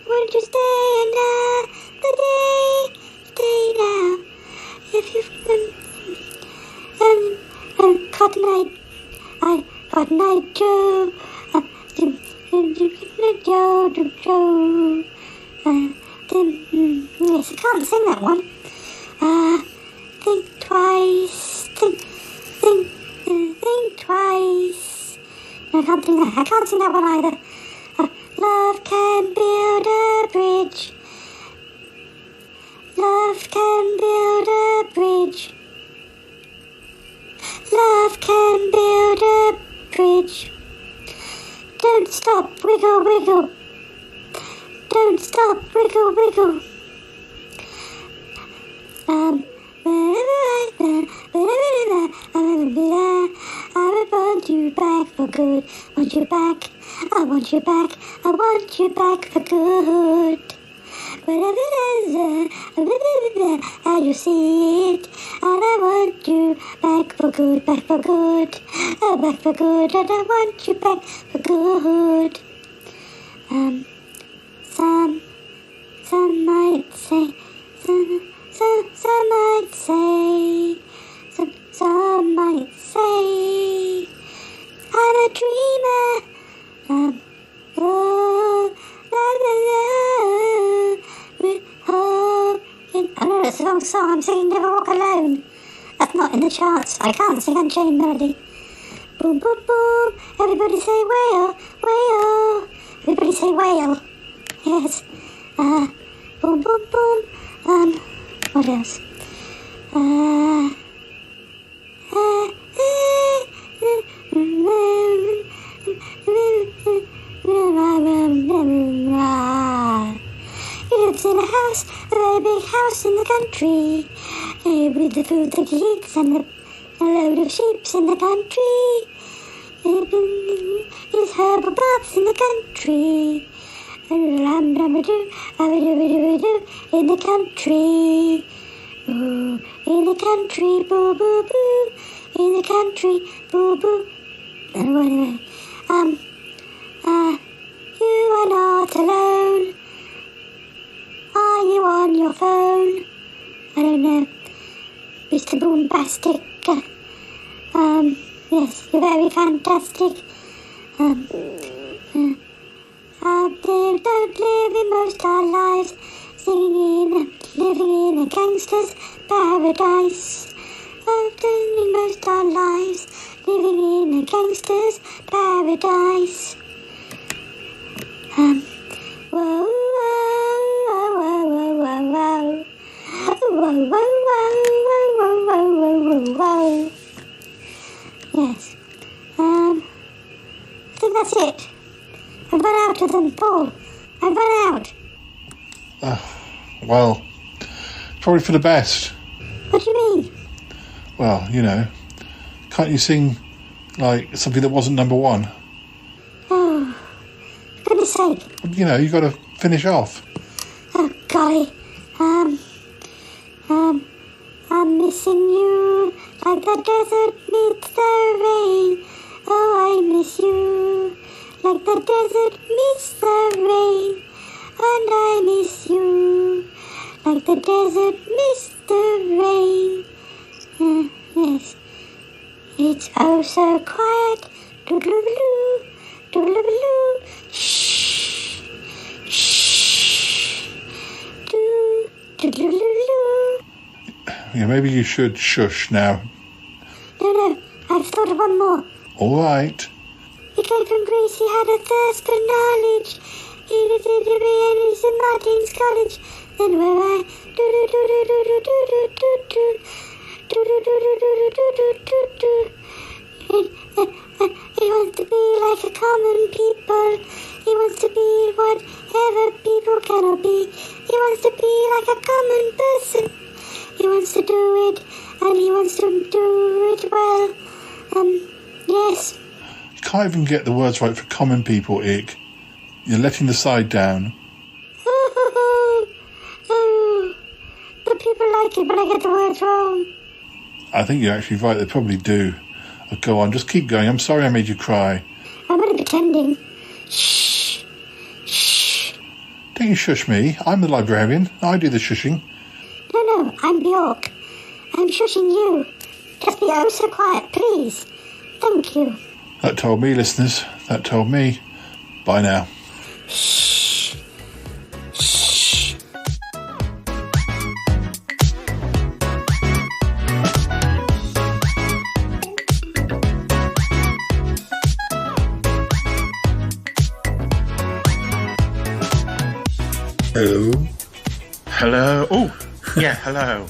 Won't you stay another day? Stay now, if you've Cotton Eye Joe, Joe. Yes, I can't sing that one. Think twice. Think twice. No, I can't sing that. I can't sing that one either. Love can build a bridge. Love can build a bridge. Love can build a bridge. Don't stop, wiggle, wiggle. Don't stop, wiggle, wiggle. I want you back for good. Want you back. I want you back. I want you back for good. Whatever it is, and you see it, and I want you back for good, back for good, back for good, and I want you back for good. Some might say, some might say, some might say, I'm a dreamer. I know it's the wrong song. I'm singing Never Walk Alone. That's not in the charts. I can't sing Unchained Melody. Boom, boom, boom. Everybody say whale, whale. Everybody say whale. Yes. Boom, boom, boom. What else? He lives in a house, a very big house in the country, with the food that he eats and a load of sheep in the country. His herbal baths in the country. In the country. Ooh, in the country, boo, boo, boo. In the country, boo, boo. Anyway, you are not alone. Are you on your phone? I don't know. Mr. Boombastic. Yes, you're very fantastic. Out there, don't live in most our lives, living in a gangster's paradise. Out there in most our lives, living in a gangster's paradise. Whoa, whoa, whoa, whoa, whoa, whoa, whoa. Whoa, whoa, whoa, whoa, whoa, whoa, whoa. Yes. I think that's it. I've run out of them, Paul. I've run out. Well, probably for the best. What do you mean? Well, you know, can't you sing, like, something that wasn't number one? Oh, for goodness sake. You know, you've got to finish off. Oh, golly. I'm missing you like the desert meets the rain. Oh, I miss you like the desert meets the rain. And I miss you like the desert meets the rain. Yes. It's oh so quiet. Doodle-oo, doodle-oo. Shh. Shh. Doodle-oo. Yeah, maybe you should shush now. No, I've thought of one more. All right. He came from Greece, he had a thirst for knowledge. He did a degree and he's in Martin's College. Then where I do-do-do-do-do-do-do-do-do-do. Do-do-do-do-do-do-do-do-do. He wants to be like a common people. He wants to be whatever people cannot be. He wants to be like a common person. He wants to do it, and he wants to do it well. Yes. You can't even get the words right for common people, Ick. You're letting the side down. But people like it when I get the words wrong. I think you're actually right, they probably do. Oh, go on, just keep going. I'm sorry I made you cry. I'm only pretending. Shh. Shh. Don't you shush me. I'm the librarian. I do the shushing. No, I'm Bjork. I'm shushing you. Just be oh so quiet, please. Thank you. That told me, listeners. That told me. Bye now. Shh. Shh. Hello. Hello. Oh, yeah, hello.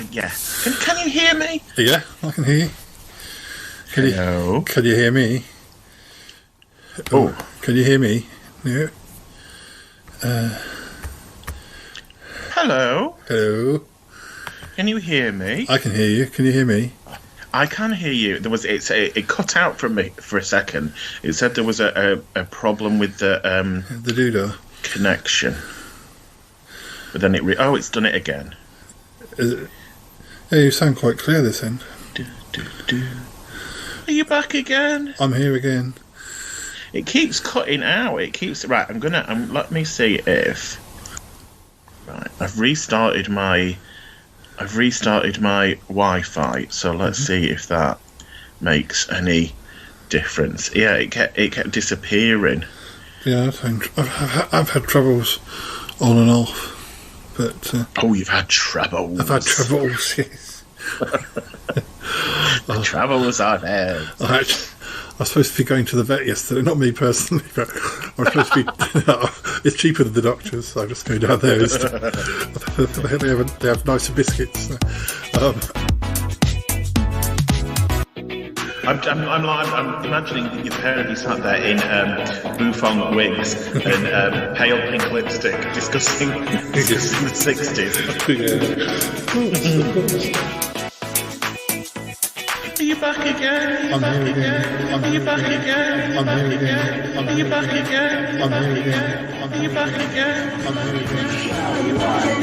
Yeah. Can you hear me? Yeah, I can hear you. Hello. Can you hear me? Oh. Can you hear me? Yeah. Hello. Hello. Can you hear me? I can hear you. Can you hear me? I can hear you. It cut out from me for a second. It said there was a problem with the doodah connection. But then it's done it again. Yeah, you sound quite clear this end. Are you back again? I'm here again. It keeps cutting out. It keeps right. Let me see if. Right, I've restarted my Wi-Fi. So let's see if that makes any difference. Yeah, it kept disappearing. Yeah, I've had troubles on and off. But you've had troubles. I've had troubles, yes. The troubles I've had. I was supposed to be going to the vet yesterday, not me personally, but I'm supposed to be. It's cheaper than the doctors, so I just go down there instead. They have nicer biscuits. I'm imagining that your parents sat there in bouffant wigs and pale pink lipstick discussing the 60s. Are you back again? I'm here again. Are you back again? I'm here again. Are you back again? I'm here again. Are you back again? I'm here again.